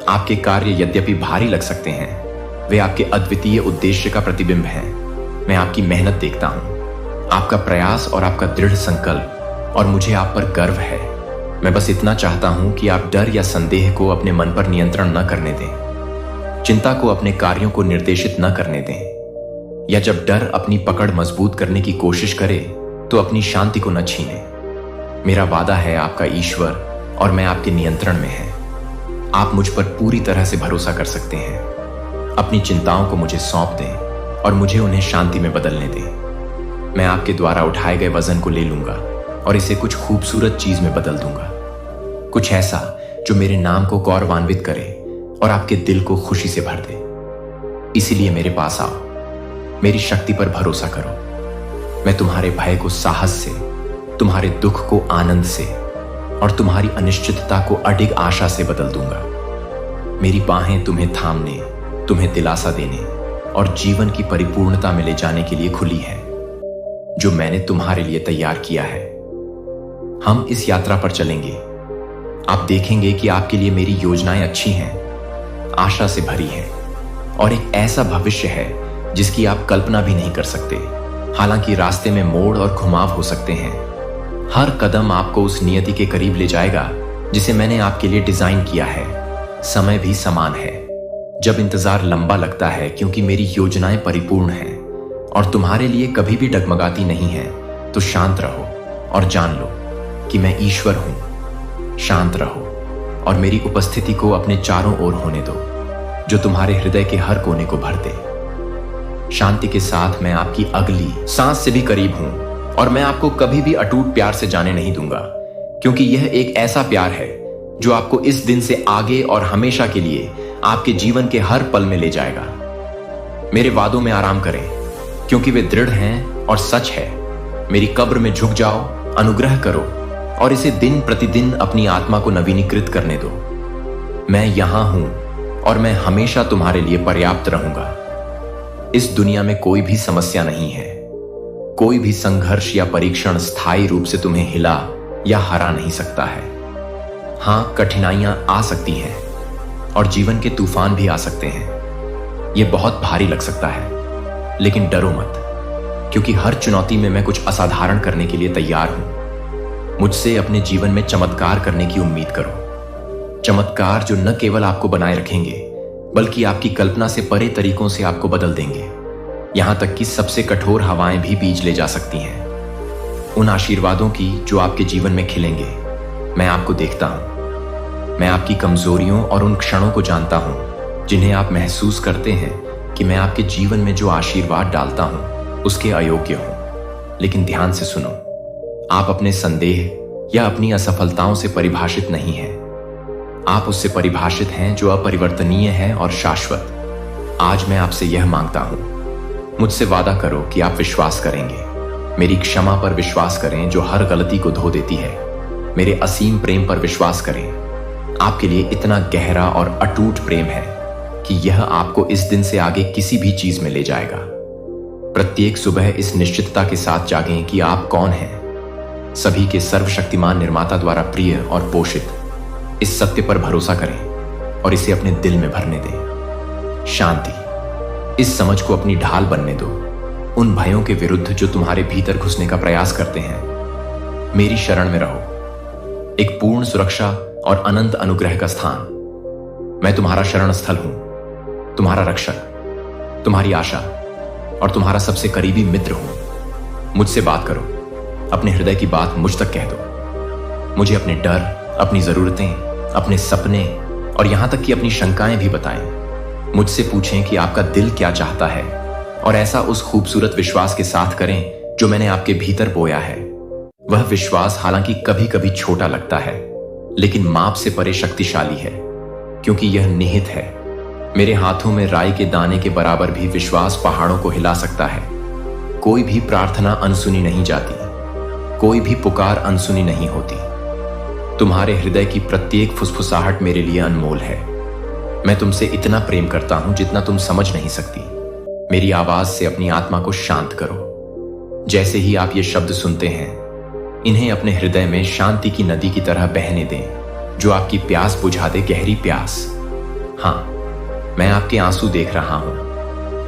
आपके कार्य यद्यपि भारी लग सकते हैं, वे आपके अद्वितीय उद्देश्य का प्रतिबिंब हैं। मैं आपकी मेहनत देखता हूं, आपका प्रयास और आपका दृढ़ संकल्प, और मुझे आप पर गर्व है। मैं बस इतना चाहता हूं कि आप डर या संदेह को अपने मन पर नियंत्रण न करने दें, चिंता को अपने कार्यों को निर्देशित न करने दें, या जब डर अपनी पकड़ मजबूत करने की कोशिश करे तो अपनी शांति को न छीने। मेरा वादा है आपका ईश्वर और मैं आपके नियंत्रण में है। आप मुझ पर पूरी तरह से भरोसा कर सकते हैं। अपनी चिंताओं को मुझे सौंप दें और मुझे उन्हें शांति में बदलने दें। मैं आपके द्वारा उठाए गए वजन को ले लूंगा और इसे कुछ खूबसूरत चीज में बदल दूंगा, कुछ ऐसा जो मेरे नाम को गौरवान्वित करे और आपके दिल को खुशी से भर दे। इसीलिए मेरे पास आओ, मेरी शक्ति पर भरोसा करो। मैं तुम्हारे भय को साहस से, तुम्हारे दुख को आनंद से और तुम्हारी अनिश्चितता को अडिग आशा से बदल दूंगा। मेरी बाहें तुम्हें थामने, तुम्हें दिलासा देने और जीवन की परिपूर्णता में ले जाने के लिए खुली है, जो मैंने तुम्हारे लिए तैयार किया है। हम इस यात्रा पर चलेंगे। आप देखेंगे कि आपके लिए मेरी योजनाएं अच्छी हैं, आशा से भरी हैं और एक ऐसा भविष्य है जिसकी आप कल्पना भी नहीं कर सकते। हालांकि रास्ते में मोड़ और घुमाव हो सकते हैं, हर कदम आपको उस नियति के करीब ले जाएगा जिसे मैंने आपके लिए डिजाइन किया है। समय भी समान है। जब इंतजार लंबा लगता है क्योंकि मेरी योजनाएं परिपूर्ण हैं और तुम्हारे लिए कभी भी डगमगाती नहीं है, तो शांत रहो और जान लो कि मैं ईश्वर हूं। शांत रहो और मेरी उपस्थिति को अपने चारों ओर होने दो, जो तुम्हारे हृदय के हर कोने को भर दे। शांति के साथ मैं आपकी अगली सांस से भी करीब हूं और मैं आपको कभी भी अटूट प्यार से जाने नहीं दूंगा, क्योंकि यह एक ऐसा प्यार है जो आपको इस दिन से आगे और हमेशा के लिए आपके जीवन के हर पल में ले जाएगा। मेरे वादों में आराम करें, क्योंकि वे दृढ़ हैं और सच है। मेरी कब्र में झुक जाओ, अनुग्रह करो और इसे दिन प्रतिदिन अपनी आत्मा को नवीनीकृत करने दो। मैं यहां हूं और मैं हमेशा तुम्हारे लिए पर्याप्त रहूंगा। इस दुनिया में कोई भी समस्या नहीं है, कोई भी संघर्ष या परीक्षण स्थायी रूप से तुम्हें हिला या हरा नहीं सकता है। हां, कठिनाइयां आ सकती हैं और जीवन के तूफान भी आ सकते हैं। यह बहुत भारी लग सकता है, लेकिन डरो मत, क्योंकि हर चुनौती में मैं कुछ असाधारण करने के लिए तैयार हूं। मुझसे अपने जीवन में चमत्कार करने की उम्मीद करो, चमत्कार जो न केवल आपको बनाए रखेंगे बल्कि आपकी कल्पना से परे तरीकों से आपको बदल देंगे। यहां तक कि सबसे कठोर हवाएं भी बीज ले जा सकती हैं। उन आशीर्वादों की जो आपके जीवन में खिलेंगे। मैं आपको देखता हूं, मैं आपकी कमजोरियों और उन क्षणों को जानता हूं जिन्हें आप महसूस करते हैं कि मैं आपके जीवन में जो आशीर्वाद डालता हूं उसके अयोग्य हूं। लेकिन ध्यान से सुनो, आप अपने संदेह या अपनी असफलताओं से परिभाषित नहीं हैं। आप उससे परिभाषित हैं जो अपरिवर्तनीय है और शाश्वत। आज मैं आपसे यह मांगता हूं, मुझसे वादा करो कि आप विश्वास करेंगे। मेरी क्षमा पर विश्वास करें जो हर गलती को धो देती है। मेरे असीम प्रेम पर विश्वास करें। आपके लिए इतना गहरा और अटूट प्रेम है कि यह आपको इस दिन से आगे किसी भी चीज में ले जाएगा। प्रत्येक सुबह इस निश्चितता के साथ जागें कि आप कौन हैं, सभी के सर्वशक्तिमान निर्माता द्वारा प्रिय और पोषित। इस सत्य पर भरोसा करें और इसे अपने दिल में भरने दें। शांति, इस समझ को अपनी ढाल बनने दो उन भयों के विरुद्ध जो तुम्हारे भीतर घुसने का प्रयास करते हैं। मेरी शरण में रहो, एक पूर्ण सुरक्षा और अनंत अनुग्रह का स्थान। मैं तुम्हारा शरण स्थल हूं, तुम्हारा रक्षक, तुम्हारी आशा और तुम्हारा सबसे करीबी मित्र हूं। मुझसे बात करो, अपने हृदय की बात मुझ तक कह दो। मुझे अपने डर, अपनी जरूरतें, अपने सपने और यहां तक कि अपनी शंकाएं भी बताएं। मुझसे पूछें कि आपका दिल क्या चाहता है और ऐसा उस खूबसूरत विश्वास के साथ करें जो मैंने आपके भीतर बोया है। वह विश्वास हालांकि कभी कभी छोटा लगता है, लेकिन माप से परे शक्तिशाली है, क्योंकि यह निहित है। मेरे हाथों में राई के दाने के बराबर भी विश्वास पहाड़ों को हिला सकता है। कोई भी प्रार्थना अनसुनी नहीं जाती, कोई भी पुकार अनसुनी नहीं होती। तुम्हारे हृदय की प्रत्येक फुसफुसाहट मेरे लिए अनमोल है। मैं तुमसे इतना प्रेम करता हूं जितना तुम समझ नहीं सकती। मेरी आवाज से अपनी आत्मा को शांत करो। जैसे ही आप ये शब्द सुनते हैं, इन्हें अपने हृदय में शांति की नदी की तरह बहने दें। जो आपकी प्यास बुझा दे, गहरी प्यास। हाँ, मैं आपके आंसू देख रहा हूं,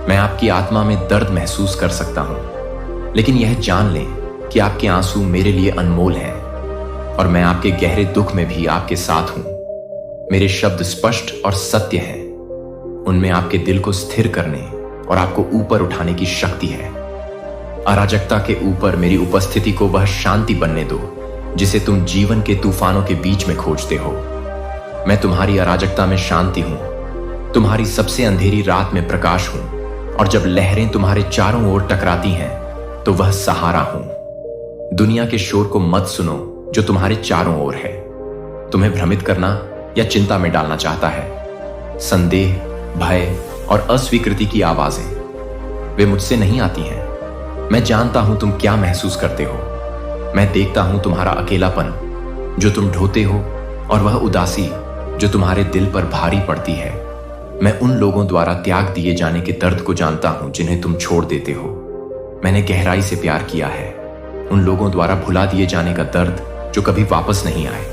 मैं आपकी आत्मा में दर्द महसूस कर सकता हूं, लेकिन यह जान लें कि आपके आंसू मेरे लिए अनमोल हैं और मैं आपके गहरे दुख में भी आपके साथ हूं। मेरे शब्द स्पष्ट और सत्य हैं, उनमें आपके दिल को स्थिर करने और आपको ऊपर उठाने की शक्ति है। अराजकता के ऊपर मेरी उपस्थिति को वह शांति बनने दो जिसे तुम जीवन के तूफानों के बीच में खोजते हो। मैं तुम्हारी अराजकता में शांति हूं, तुम्हारी सबसे अंधेरी रात में प्रकाश हूं, और जब लहरें तुम्हारे चारों ओर टकराती हैं तो वह सहारा हूं। दुनिया के शोर को मत सुनो जो तुम्हारे चारों ओर है, तुम्हें भ्रमित करना या चिंता में डालना चाहता है। संदेह, भय और अस्वीकृति की आवाजें, वे मुझसे नहीं आती हैं। मैं जानता हूं तुम क्या महसूस करते हो। मैं देखता हूं तुम्हारा अकेलापन जो तुम ढोते हो और वह उदासी जो तुम्हारे दिल पर भारी पड़ती है। मैं उन लोगों द्वारा त्याग दिए जाने के दर्द को जानता हूं जिन्हें तुम छोड़ देते हो। मैंने गहराई से प्यार किया है, उन लोगों द्वारा भुला दिए जाने का दर्द जो कभी वापस नहीं आए।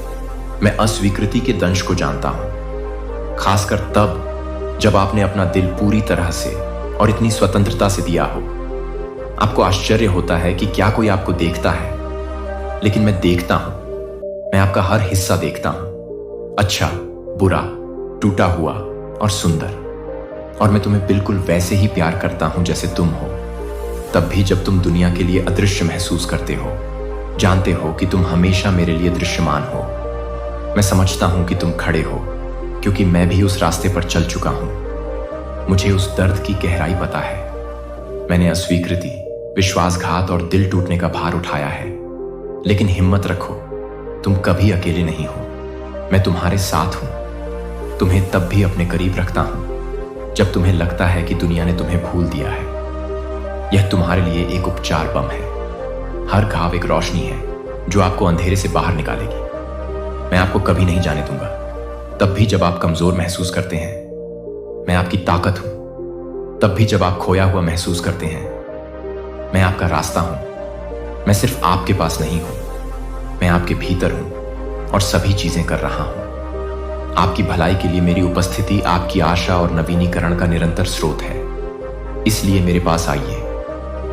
मैं अस्वीकृति के दंश को जानता हूं, खासकर तब जब आपने अपना दिल पूरी तरह से और इतनी स्वतंत्रता से दिया हो। आपको आश्चर्य होता है कि क्या कोई आपको देखता है, लेकिन मैं देखता हूं। मैं आपका हर हिस्सा देखता हूं, अच्छा, बुरा, टूटा हुआ और सुंदर। और मैं तुम्हें बिल्कुल वैसे ही प्यार करता हूं जैसे तुम हो, तब भी जब तुम दुनिया के लिए अदृश्य महसूस करते हो। जानते हो कि तुम हमेशा मेरे लिए दृश्यमान हो। मैं समझता हूं कि तुम खड़े हो, क्योंकि मैं भी उस रास्ते पर चल चुका हूं। मुझे उस दर्द की गहराई पता है। मैंने अस्वीकृति, विश्वासघात और दिल टूटने का भार उठाया है, लेकिन हिम्मत रखो, तुम कभी अकेले नहीं हो। मैं तुम्हारे साथ हूं। तुम्हें तब भी अपने करीब रखता हूं जब तुम्हें लगता है कि दुनिया ने तुम्हें भूल दिया है। यह तुम्हारे लिए एक उपचार बम है। हर घाव एक रोशनी है जो आपको अंधेरे से बाहर निकालेगी। मैं आपको कभी नहीं जाने दूंगा, तब भी जब आप कमजोर महसूस करते हैं। मैं आपकी ताकत हूं, तब भी जब आप खोया हुआ महसूस करते हैं। मैं आपका रास्ता हूं। मैं सिर्फ आपके पास नहीं हूं, मैं आपके भीतर हूं और सभी चीजें कर रहा हूं। आपकी भलाई के लिए मेरी उपस्थिति आपकी आशा और नवीनीकरण का निरंतर स्रोत है। इसलिए मेरे पास आइए,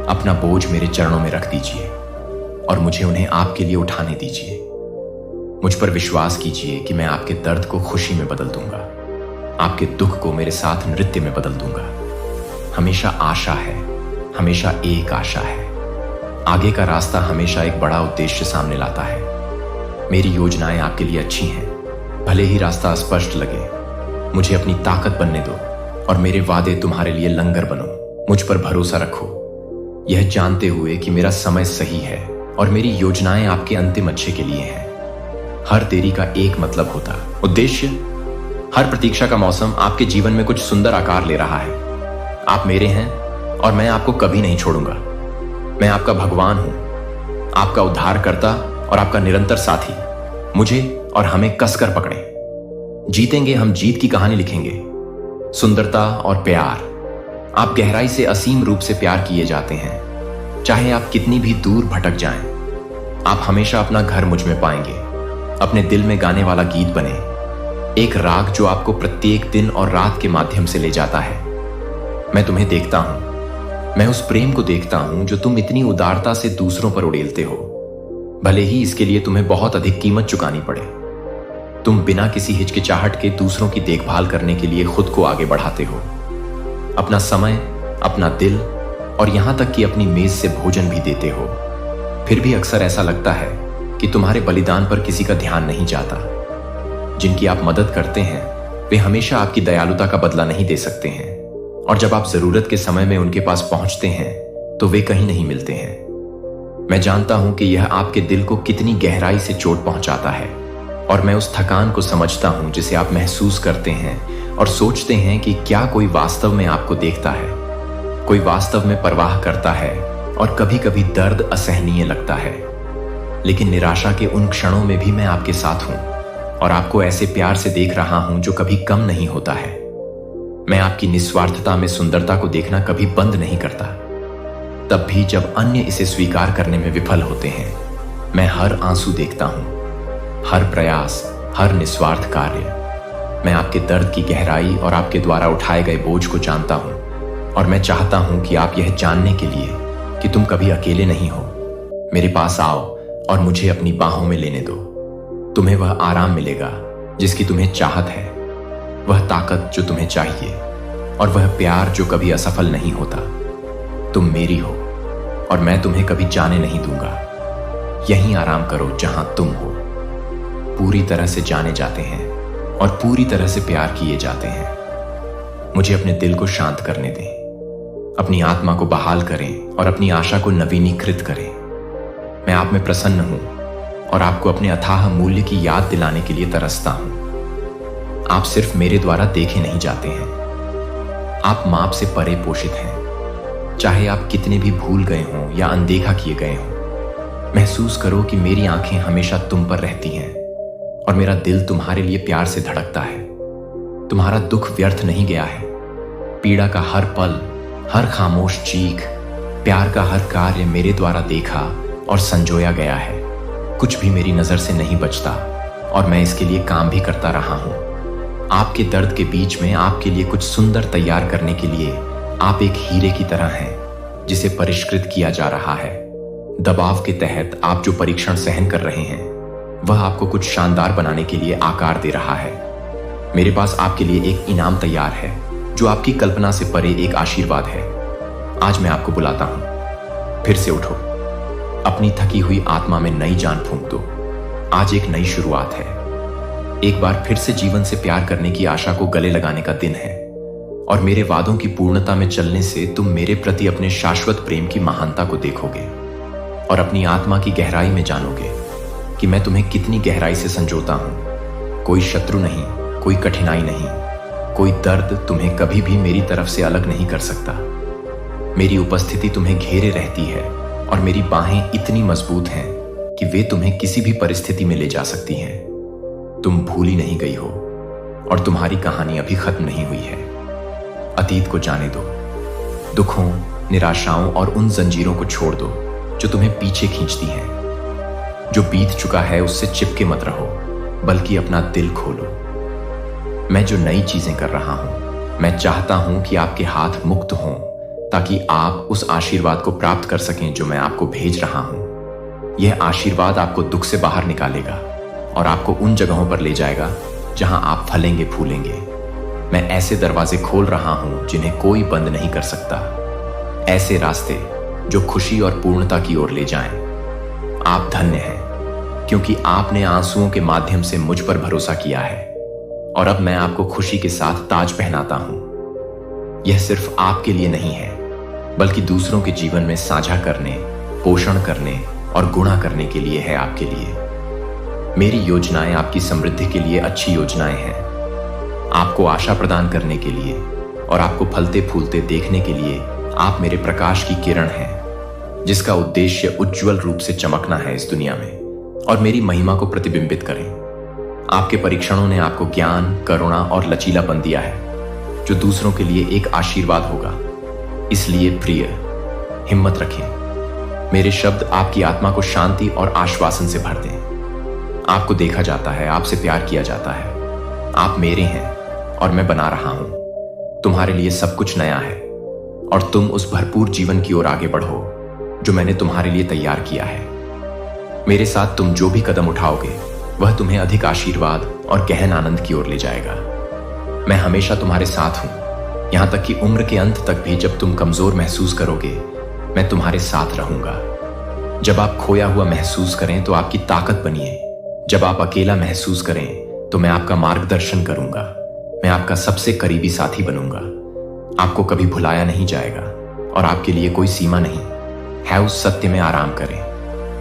अपना बोझ मेरे चरणों में रख दीजिए और मुझे उन्हें आपके लिए उठाने दीजिए। मुझ पर विश्वास कीजिए कि मैं आपके दर्द को खुशी में बदल दूंगा, आपके दुख को मेरे साथ नृत्य में बदल दूंगा। हमेशा आशा है, हमेशा एक आशा है। आगे का रास्ता हमेशा एक बड़ा उद्देश्य सामने लाता है। मेरी योजनाएं आपके लिए अच्छी हैं, भले ही रास्ता अस्पष्ट लगे। मुझे अपनी ताकत बनने दो और मेरे वादे तुम्हारे लिए लंगर बनो। मुझ पर भरोसा रखो, यह जानते हुए कि मेरा समय सही है और मेरी योजनाएं आपके अंतिम अच्छे के लिए हैं। हर देरी का एक मतलब होता, उद्देश्य। हर प्रतीक्षा का मौसम आपके जीवन में कुछ सुंदर आकार ले रहा है। आप मेरे हैं और मैं आपको कभी नहीं छोड़ूंगा। मैं आपका भगवान हूं, आपका उद्धारकर्ता और आपका निरंतर साथी। मुझे और हमें कसकर पकड़ें। जीतेंगे, हम जीत की कहानी लिखेंगे। सुंदरता और प्यार, आप गहराई से असीम रूप से प्यार किए जाते हैं। चाहे आप कितनी भी दूर भटक जाएं, आप हमेशा अपना घर मुझ में पाएंगे। अपने दिल में गाने वाला गीत बने, एक राग जो आपको प्रत्येक दिन और रात के माध्यम से ले जाता है। मैं तुम्हें देखता हूं, मैं उस प्रेम को देखता हूं जो तुम इतनी उदारता से दूसरों पर उड़ेलते हो, भले ही इसके लिए तुम्हें बहुत अधिक कीमत चुकानी पड़े। तुम बिना किसी हिचकिचाहट के दूसरों की देखभाल करने के लिए खुद को आगे बढ़ाते हो। अपना समय, अपना दिल और यहां तक कि अपनी मेज से भोजन भी देते हो। फिर भी अक्सर ऐसा लगता है कि तुम्हारे बलिदान पर किसी का ध्यान नहीं जाता। जिनकी आप मदद करते हैं वे हमेशा आपकी दयालुता का बदला नहीं दे सकते हैं, और जब आप जरूरत के समय में उनके पास पहुंचते हैं तो वे कहीं नहीं मिलते हैं। मैं जानता हूं कि यह आपके दिल को कितनी गहराई से चोट पहुंचाता है, और मैं उस थकान को समझता हूं जिसे आप महसूस करते हैं और सोचते हैं कि क्या कोई वास्तव में आपको देखता है, कोई वास्तव में परवाह करता है। और कभी कभी दर्द असहनीय लगता है, लेकिन निराशा के उन क्षणों में भी मैं आपके साथ हूं और आपको ऐसे प्यार से देख रहा हूं जो कभी कम नहीं होता है। मैं आपकी निस्वार्थता में सुंदरता को देखना कभी बंद नहीं करता। तब भी जब अन्य इसे स्वीकार करने में विफल होते हैं, मैं हर आंसू देखता हूं, हर प्रयास, हर निस्वार्थ कार्य। मैं आपके दर्द की गहराई और आपके द्वारा उठाए गए बोझ को जानता हूं, और मैं चाहता हूं कि आप यह जानने के लिए कि तुम कभी अकेले नहीं हो, मेरे पास आओ और मुझे अपनी बाहों में लेने दो। तुम्हें वह आराम मिलेगा जिसकी तुम्हें चाहत है, वह ताकत जो तुम्हें चाहिए, और वह प्यार जो कभी असफल नहीं होता। तुम मेरी हो और मैं तुम्हें कभी जाने नहीं दूंगा। यहीं आराम करो जहां तुम हो। पूरी तरह से जाने जाते हैं और पूरी तरह से प्यार किए जाते हैं। मुझे अपने दिल को शांत करने दें, अपनी आत्मा को बहाल करें और अपनी आशा को नवीनीकृत करें। मैं आप में प्रसन्न हूं और आपको अपने अथाह मूल्य की याद दिलाने के लिए तरसता हूं। आप सिर्फ मेरे द्वारा देखे नहीं जाते हैं, आप माप से परे पोषित हैं। चाहे आप कितने भी भूल गए हों या अनदेखा किए गए हों, महसूस करो कि मेरी आंखें हमेशा तुम पर रहती हैं और मेरा दिल तुम्हारे लिए प्यार से धड़कता है। तुम्हारा दुख व्यर्थ नहीं गया है। पीड़ा का हर पल, हर खामोश चीख, प्यार का हर कार्य मेरे द्वारा देखा और संजोया गया है। कुछ भी मेरी नजर से नहीं बचता और मैं इसके लिए काम भी करता रहा हूं। आपके दर्द के बीच में आपके लिए कुछ सुंदर तैयार करने के लिए आप एक हीरे की तरह हैं जिसे परिष्कृत किया जा रहा है। दबाव के तहत आप जो परीक्षण सहन कर रहे हैं, वह आपको कुछ शानदार बनाने के लिए आकार दे रहा है। मेरे पास आपके लिए एक इनाम तैयार है जो आपकी कल्पना से परे एक आशीर्वाद है। आज मैं आपको बुलाता हूं, फिर से उठो, अपनी थकी हुई आत्मा में नई जान फूंक दो। आज एक नई शुरुआत है। एक बार फिर से जीवन से प्यार करने की आशा को गले लगाने का दिन है, और मेरे वादों की पूर्णता में चलने से तुम मेरे प्रति अपने शाश्वत प्रेम की महानता को देखोगे और अपनी आत्मा की गहराई में जानोगे कि मैं तुम्हें कितनी गहराई से संजोता हूं। कोई शत्रु नहीं, कोई कठिनाई नहीं, कोई दर्द तुम्हें कभी भी मेरी तरफ से अलग नहीं कर सकता। मेरी उपस्थिति तुम्हें घेरे रहती है और मेरी बाहें इतनी मजबूत हैं कि वे तुम्हें किसी भी परिस्थिति में ले जा सकती हैं। तुम भूली नहीं गई हो और तुम्हारी कहानी अभी खत्म नहीं हुई है। अतीत को जाने दो, दुखों, निराशाओं और उन जंजीरों को छोड़ दो जो तुम्हें पीछे खींचती हैं। जो बीत चुका है उससे चिपके मत रहो, बल्कि अपना दिल खोलो। मैं जो नई चीजें कर रहा हूं, मैं चाहता हूं कि आपके हाथ मुक्त हों ताकि आप उस आशीर्वाद को प्राप्त कर सकें जो मैं आपको भेज रहा हूं। यह आशीर्वाद आपको दुख से बाहर निकालेगा और आपको उन जगहों पर ले जाएगा जहां आप फलेंगे फूलेंगे। मैं ऐसे दरवाजे खोल रहा हूं जिन्हें कोई बंद नहीं कर सकता, ऐसे रास्ते जो खुशी और पूर्णता की ओर ले जाएं। आप धन्य हैं क्योंकि आपने आंसुओं के माध्यम से मुझ पर भरोसा किया है, और अब मैं आपको खुशी के साथ ताज पहनाता हूं। यह सिर्फ आपके लिए नहीं है, बल्कि दूसरों के जीवन में साझा करने, पोषण करने और गुणा करने के लिए है। आपके लिए मेरी योजनाएं आपकी समृद्धि के लिए अच्छी योजनाएं हैं, आपको आशा प्रदान करने के लिए और आपको फलते फूलते देखने के लिए। आप मेरे प्रकाश की किरण हैं जिसका उद्देश्य उज्जवल रूप से चमकना है इस दुनिया में और मेरी महिमा को प्रतिबिंबित करें। आपके परीक्षणों ने आपको ज्ञान, करुणा और लचीलापन दिया है जो दूसरों के लिए एक आशीर्वाद होगा। इसलिए प्रिय, हिम्मत रखें। मेरे शब्द आपकी आत्मा को शांति और आश्वासन से भर दें। आपको देखा जाता है, आपसे प्यार किया जाता है। आप मेरे हैं और मैं बना रहा हूं। तुम्हारे लिए सब कुछ नया है और तुम उस भरपूर जीवन की ओर आगे बढ़ो जो मैंने तुम्हारे लिए तैयार किया है। मेरे साथ तुम जो भी कदम उठाओगे वह तुम्हें अधिक आशीर्वाद और गहन आनंद की ओर ले जाएगा। मैं हमेशा तुम्हारे साथ हूं, यहां तक कि उम्र के अंत तक भी। जब तुम कमजोर महसूस करोगे, मैं तुम्हारे साथ रहूंगा। जब आप खोया हुआ महसूस करें तो आपकी ताकत बनिए। जब आप अकेला महसूस करें तो मैं आपका मार्गदर्शन करूंगा। मैं आपका सबसे करीबी साथी बनूंगा। आपको कभी भुलाया नहीं जाएगा और आपके लिए कोई सीमा नहीं है। उस सत्य में आराम करें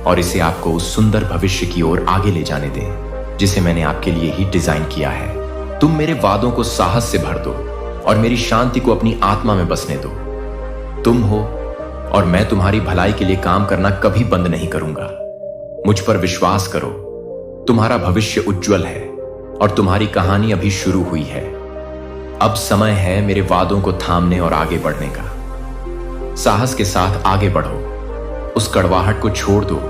और इसे आपको उस सुंदर भविष्य की ओर आगे ले जाने दें जिसे मैंने आपके लिए ही डिजाइन किया है। तुम मेरे वादों को साहस से भर दो और मेरी शांति को अपनी आत्मा में बसने दो। तुम हो और मैं तुम्हारी भलाई के लिए काम करना कभी बंद नहीं करूंगा। मुझ पर विश्वास करो, तुम्हारा भविष्य उज्जवल है और तुम्हारी कहानी अभी शुरू हुई है। अब समय है मेरे वादों को थामने और आगे बढ़ने का। साहस के साथ आगे बढ़ो। उस कड़वाहट को छोड़ दो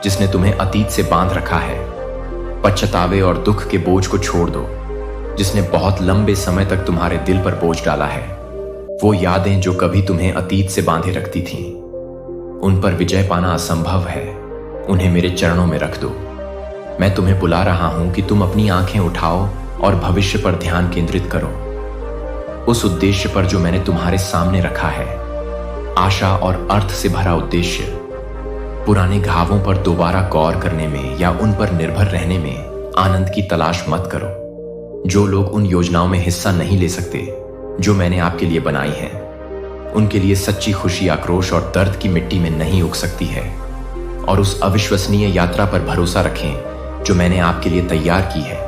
जिसने तुम्हें अतीत से बांध रखा है। पछतावे और दुख के बोझ को छोड़ दो, जिसने बहुत लंबे समय तक तुम्हारे दिल पर बोझ डाला है। वो यादें जो कभी तुम्हें अतीत से बांधे रखती थीं, उन पर विजय पाना असंभव है। उन्हें मेरे चरणों में रख दो। मैं तुम्हें बुला रहा हूं कि तुम अपनी आंखें उठाओ और भविष्य पर ध्यान केंद्रित करो, उस उद्देश्य पर जो मैंने तुम्हारे सामने रखा है। आशा और अर्थ से भरा उद्देश्य। पुराने घावों पर दोबारा गौर करने में या उन पर निर्भर रहने में आनंद की तलाश मत करो। जो लोग उन योजनाओं में हिस्सा नहीं ले सकते जो मैंने आपके लिए बनाई हैं, उनके लिए सच्ची खुशी आक्रोश और दर्द की मिट्टी में नहीं उग सकती है। और उस अविश्वसनीय यात्रा पर भरोसा रखें जो मैंने आपके लिए तैयार की है।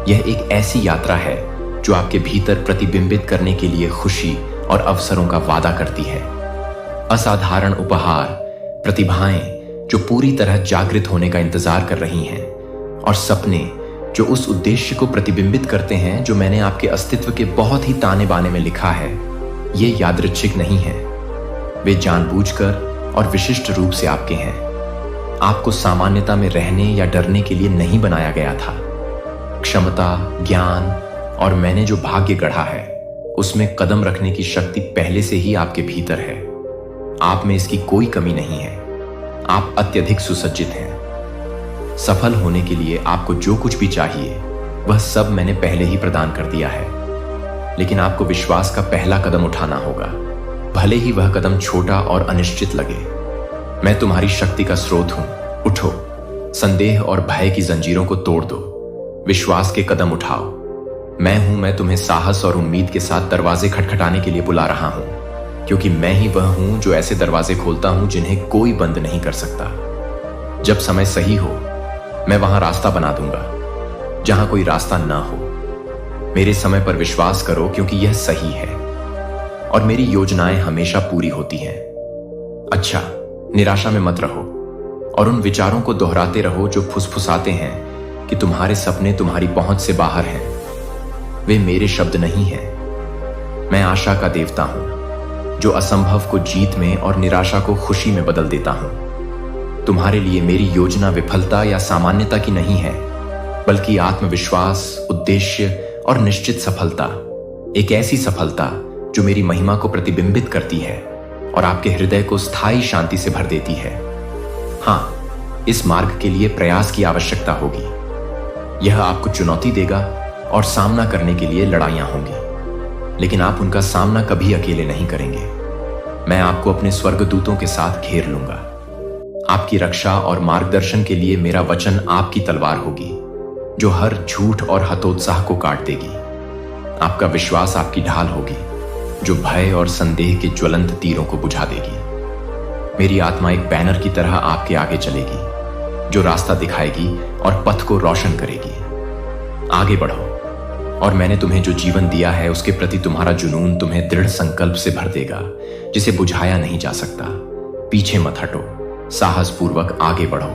यह एक ऐसी यात्रा है जो आपके भीतर प्रतिबिंबित करने के लिए खुशी और अवसरों का वादा करती है। असाधारण उपहार, प्रतिभाएं जो पूरी तरह जागृत होने का इंतजार कर रही हैं, और सपने जो उस उद्देश्य को प्रतिबिंबित करते हैं जो मैंने आपके अस्तित्व के बहुत ही ताने बाने में लिखा है। ये यादृच्छिक नहीं है, वे जानबूझकर और विशिष्ट रूप से आपके हैं। आपको सामान्यता में रहने या डरने के लिए नहीं बनाया गया था। क्षमता, ज्ञान और मैंने जो भाग्य गढ़ा है, उसमें कदम रखने की शक्ति पहले से ही आपके भीतर है। आप में इसकी कोई कमी नहीं है। आप अत्यधिक सुसज्जित हैं। सफल होने के लिए आपको जो कुछ भी चाहिए वह सब मैंने पहले ही प्रदान कर दिया है। लेकिन आपको विश्वास का पहला कदम उठाना होगा, भले ही वह कदम छोटा और अनिश्चित लगे। मैं तुम्हारी शक्ति का स्रोत हूं। उठो, संदेह और भय की जंजीरों को तोड़ दो, विश्वास के कदम उठाओ। मैं तुम्हें साहस और उम्मीद के साथ दरवाजे खटखटाने के लिए बुला रहा हूं, क्योंकि मैं ही वह हूं जो ऐसे दरवाजे खोलता हूं जिन्हें कोई बंद नहीं कर सकता। जब समय सही हो, मैं वहां रास्ता बना दूंगा जहां कोई रास्ता ना हो। मेरे समय पर विश्वास करो, क्योंकि यह सही है और मेरी योजनाएं हमेशा पूरी होती हैं। अच्छा, निराशा में मत रहो और उन विचारों को दोहराते रहो जो फुसफुसाते हैं कि तुम्हारे सपने तुम्हारी पहुंच से बाहर हैं। वे मेरे शब्द नहीं हैं। मैं आशा का देवता हूं, जो असंभव को जीत में और निराशा को खुशी में बदल देता हूं। तुम्हारे लिए मेरी योजना विफलता या सामान्यता की नहीं है, बल्कि आत्मविश्वास, उद्देश्य और निश्चित सफलता। एक ऐसी सफलता जो मेरी महिमा को प्रतिबिंबित करती है और आपके हृदय को स्थायी शांति से भर देती है। हाँ, इस मार्ग के लिए प्रयास की आवश्यकता होगी। यह आपको चुनौती देगा और सामना करने के लिए लड़ाइयां होंगी, लेकिन आप उनका सामना कभी अकेले नहीं करेंगे। मैं आपको अपने स्वर्गदूतों के साथ घेर लूंगा। आपकी रक्षा और मार्गदर्शन के लिए मेरा वचन आपकी तलवार होगी, जो हर झूठ और हतोत्साह को काट देगी। आपका विश्वास आपकी ढाल होगी, जो भय और संदेह के ज्वलंत तीरों को बुझा देगी। मेरी आत्मा एक बैनर की तरह आपके आगे चलेगी, जो रास्ता दिखाएगी और पथ को रोशन करेगी। आगे बढ़ो, और मैंने तुम्हें जो जीवन दिया है उसके प्रति तुम्हारा जुनून तुम्हें दृढ़ संकल्प से भर देगा, जिसे बुझाया नहीं जा सकता। पीछे मत हटो, साहस पूर्वक आगे बढ़ो,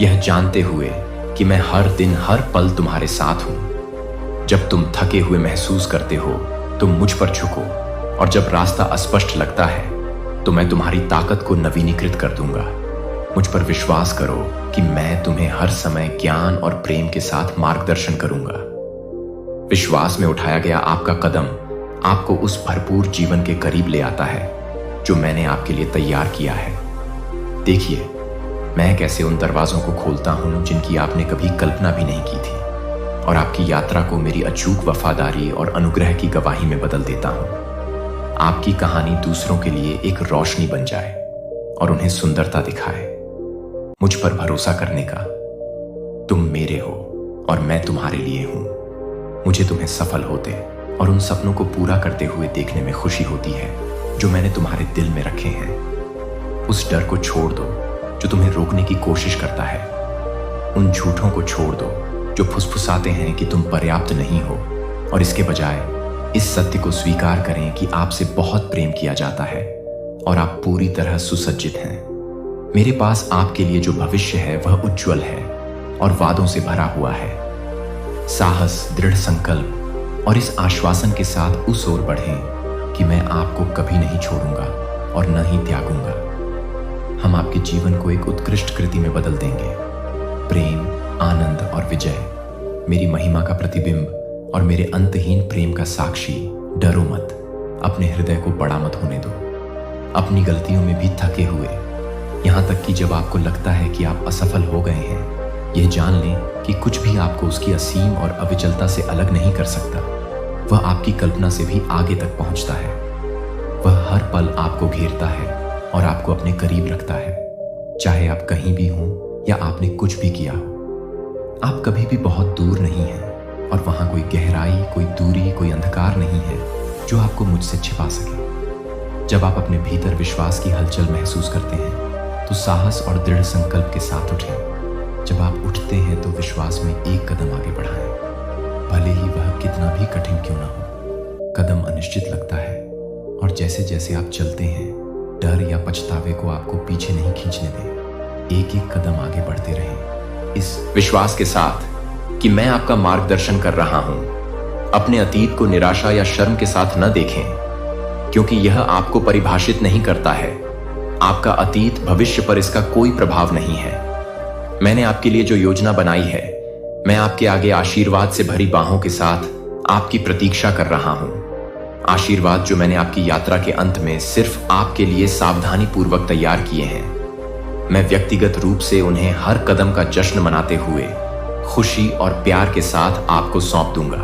यह जानते हुए कि मैं हर दिन हर पल तुम्हारे साथ हूं। जब तुम थके हुए महसूस करते हो, तुम मुझ पर झुको, और जब रास्ता अस्पष्ट लगता है तो मैं तुम्हारी ताकत को नवीनीकृत कर दूंगा। मुझ पर विश्वास करो कि मैं तुम्हें हर समय ज्ञान और प्रेम के साथ मार्गदर्शन करूंगा। विश्वास में उठाया गया आपका कदम आपको उस भरपूर जीवन के करीब ले आता है जो मैंने आपके लिए तैयार किया है। देखिए, मैं कैसे उन दरवाजों को खोलता हूं जिनकी आपने कभी कल्पना भी नहीं की थी, और आपकी यात्रा को मेरी अचूक वफादारी और अनुग्रह की गवाही में बदल देता हूं। आपकी कहानी दूसरों के लिए एक रोशनी बन जाए और उन्हें सुंदरता दिखाए। मुझ पर भरोसा करने का। तुम मेरे हो और मैं तुम्हारे लिए हूं। मुझे तुम्हें सफल होते और उन सपनों को पूरा करते हुए देखने में खुशी होती है जो मैंने तुम्हारे दिल में रखे हैं। उस डर को छोड़ दो जो तुम्हें रोकने की कोशिश करता है। उन झूठों को छोड़ दो जो फुसफुसाते हैं कि तुम पर्याप्त नहीं हो, और इसके बजाय इस सत्य को स्वीकार करें कि आपसे बहुत प्रेम किया जाता है और आप पूरी तरह सुसज्जित हैं। मेरे पास आपके लिए जो भविष्य है वह उज्जवल है और वादों से भरा हुआ है। साहस, दृढ़ संकल्प और इस आश्वासन के साथ उस ओर बढ़ें कि मैं आपको कभी नहीं छोड़ूंगा और न ही त्यागूंगा। हम आपके जीवन को एक उत्कृष्ट कृति में बदल देंगे। प्रेम, आनंद और विजय, मेरी महिमा का प्रतिबिंब और मेरे अंतहीन प्रेम का साक्षी। डरो मत, अपने हृदय को बड़ा मत होने दो। अपनी गलतियों में भी थके हुए, यहाँ तक कि जब आपको लगता है कि आप असफल हो गए हैं, यह जान लें कि कुछ भी आपको उसकी असीम और अविचलता से अलग नहीं कर सकता। वह आपकी कल्पना से भी आगे तक पहुंचता है। वह हर पल आपको घेरता है और आपको अपने करीब रखता है, चाहे आप कहीं भी हों या आपने कुछ भी किया हो। आप कभी भी बहुत दूर नहीं हैं और वहां कोई गहराई, कोई दूरी, कोई अंधकार नहीं है जो आपको मुझसे छिपा सके। जब आप अपने भीतर विश्वास की हलचल महसूस करते हैं तो साहस और दृढ़ संकल्प के साथ उठें। जब आप उठते हैं तो विश्वास में एक कदम आगे बढ़ाएं, भले ही वह कितना भी कठिन क्यों ना हो। कदम अनिश्चित लगता है और जैसे जैसे आप चलते हैं, डर या पछतावे को आपको पीछे नहीं खींचने दें। एक एक कदम आगे बढ़ते रहें, इस विश्वास के साथ कि मैं आपका मार्गदर्शन कर रहा हूं। अपने अतीत को निराशा या शर्म के साथ न देखें, क्योंकि यह आपको परिभाषित नहीं करता है। आपका अतीत भविष्य पर इसका कोई प्रभाव नहीं है। मैंने आपके लिए जो योजना बनाई है, मैं आपके आगे आशीर्वाद से भरी बाहों के साथ आपकी प्रतीक्षा कर रहा हूं। आशीर्वाद जो मैंने आपकी यात्रा के अंत में सिर्फ आपके लिए सावधानी पूर्वक तैयार किए हैं। मैं व्यक्तिगत रूप से उन्हें हर कदम का जश्न मनाते हुए खुशी और प्यार के साथ आपको सौंप दूंगा।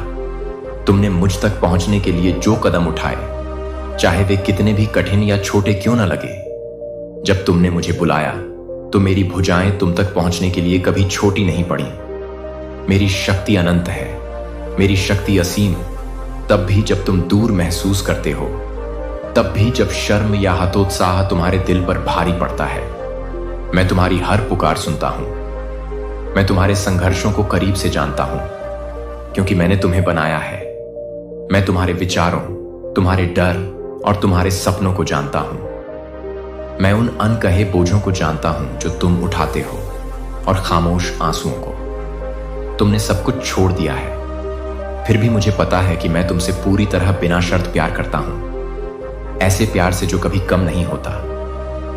तुमने मुझ तक पहुंचने के लिए जो कदम उठाए, चाहे वे कितने भी कठिन या छोटे क्यों न लगे, जब तुमने मुझे बुलाया तो मेरी भुजाएं तुम तक पहुंचने के लिए कभी छोटी नहीं पड़ी। मेरी शक्ति अनंत है, मेरी शक्ति असीम। तब भी जब तुम दूर महसूस करते हो, तब भी जब शर्म या हतोत्साह तुम्हारे दिल पर भारी पड़ता है, मैं तुम्हारी हर पुकार सुनता हूं। मैं तुम्हारे संघर्षों को करीब से जानता हूं, क्योंकि मैंने तुम्हें बनाया है। मैं तुम्हारे विचारों, तुम्हारे डर और तुम्हारे सपनों को जानता हूं। मैं उन अनकहे बोझों को जानता हूं जो तुम उठाते हो और खामोश आंसुओं को। तुमने सब कुछ छोड़ दिया है, फिर भी मुझे पता है कि मैं तुमसे पूरी तरह बिना शर्त प्यार करता हूं, ऐसे प्यार से जो कभी कम नहीं होता।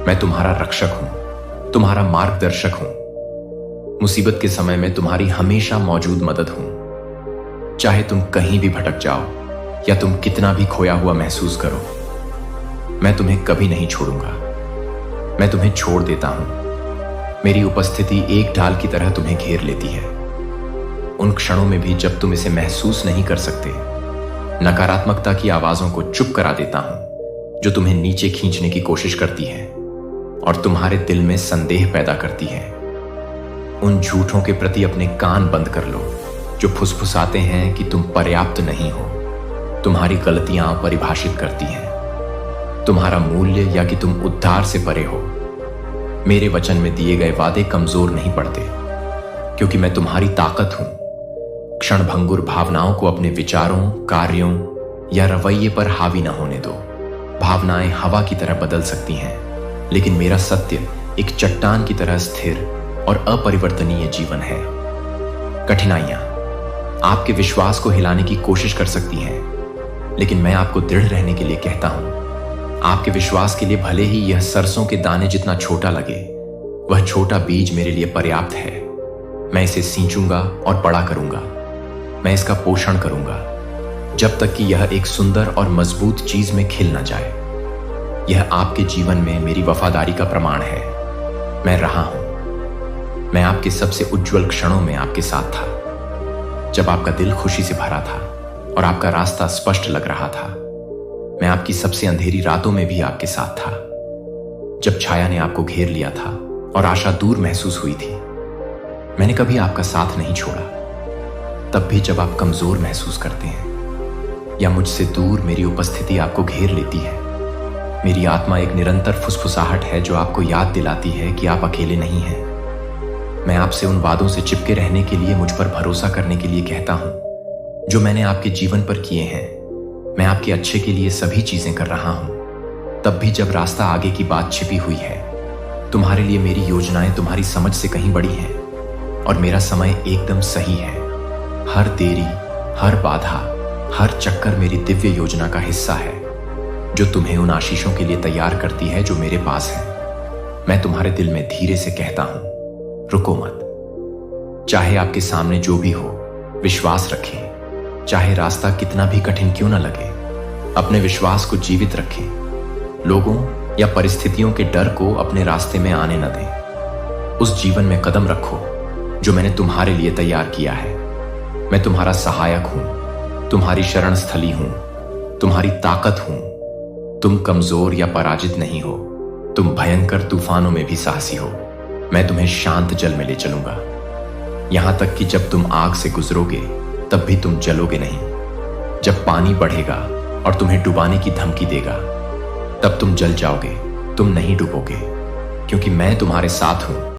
मैं तुम्हारा रक्षक हूं, तुम्हारा मार्गदर्शक हूं। मुसीबत के समय में तुम्हारी हमेशा मौजूद मदद हूं। चाहे तुम कहीं भी भटक जाओ या तुम कितना भी खोया हुआ महसूस करो, मैं तुम्हें कभी नहीं छोड़ूंगा। मैं तुम्हें छोड़ देता हूं। मेरी उपस्थिति एक ढाल की तरह तुम्हें घेर लेती है। उन क्षणों में भी जब तुम इसे महसूस नहीं कर सकते, नकारात्मकता की आवाजों को चुप करा देता हूं जो तुम्हें नीचे खींचने की कोशिश करती है और तुम्हारे दिल में संदेह पैदा करती है। उन झूठों के प्रति अपने कान बंद कर लो जो फुसफुसाते हैं कि तुम पर्याप्त नहीं हो। तुम्हारी गलतियां परिभाषित करती हैं तुम्हारा मूल्य या कि तुम उद्धार से परे हो। मेरे वचन में दिए गए वादे कमजोर नहीं पड़ते, क्योंकि मैं तुम्हारी ताकत हूं। क्षणभंगुर भावनाओं को अपने विचारों, कार्यों या रवैये पर हावी न होने दो। भावनाएं हवा की तरह बदल सकती हैं, लेकिन मेरा सत्य एक चट्टान की तरह स्थिर और अपरिवर्तनीय जीवन है। कठिनाइयां आपके विश्वास को हिलाने की कोशिश कर सकती हैं, लेकिन मैं आपको दृढ़ रहने के लिए कहता हूं। आपके विश्वास के लिए भले ही यह सरसों के दाने जितना छोटा लगे, वह छोटा बीज मेरे लिए पर्याप्त है। मैं इसे सींचूंगा और बड़ा करूंगा। मैं इसका पोषण करूंगा जब तक कि यह एक सुंदर और मजबूत चीज में खिल न जाए। यह आपके जीवन में मेरी वफादारी का प्रमाण है। मैं रहा हूं। मैं आपके सबसे उज्जवल क्षणों में आपके साथ था, जब आपका दिल खुशी से भरा था और आपका रास्ता स्पष्ट लग रहा था। मैं आपकी सबसे अंधेरी रातों में भी आपके साथ था, जब छाया ने आपको घेर लिया था और आशा दूर महसूस हुई थी। मैंने कभी आपका साथ नहीं छोड़ा, तब भी जब आप कमजोर महसूस करते हैं या मुझसे दूर मेरी उपस्थिति आपको घेर लेती है। मेरी आत्मा एक निरंतर फुसफुसाहट है जो आपको याद दिलाती है कि आप अकेले नहीं हैं। मैं आपसे उन वादों से चिपके रहने के लिए, मुझ पर भरोसा करने के लिए कहता हूं जो मैंने आपके जीवन पर किए हैं। मैं आपके अच्छे के लिए सभी चीजें कर रहा हूं, तब भी जब रास्ता आगे की बात छिपी हुई है। तुम्हारे लिए मेरी योजनाएं तुम्हारी समझ से कहीं बड़ी हैं और मेरा समय एकदम सही है। हर देरी, हर बाधा, हर चक्कर मेरी दिव्य योजना का हिस्सा है, जो तुम्हें उन आशीषों के लिए तैयार करती है जो मेरे पास है। मैं तुम्हारे दिल में धीरे से कहता हूं, रुको मत। चाहे आपके सामने जो भी हो, विश्वास रखें। चाहे रास्ता कितना भी कठिन क्यों ना लगे, अपने विश्वास को जीवित रखें। लोगों या परिस्थितियों के डर को अपने रास्ते में आने न दें। उस जीवन में कदम रखो जो मैंने तुम्हारे लिए तैयार किया है। मैं तुम्हारा सहायक हूं, तुम्हारी शरण स्थली हूं, तुम्हारी ताकत हूं। तुम कमजोर या पराजित नहीं हो, तुम भयंकर तूफानों में भी साहसी हो। मैं तुम्हें शांत जल में ले चलूंगा, यहां तक कि जब तुम आग से गुजरोगे तब भी तुम जलोगे नहीं। जब पानी बढ़ेगा और तुम्हें डुबाने की धमकी देगा, तब तुम जल जाओगे, तुम नहीं डूबोगे, क्योंकि मैं तुम्हारे साथ हूं।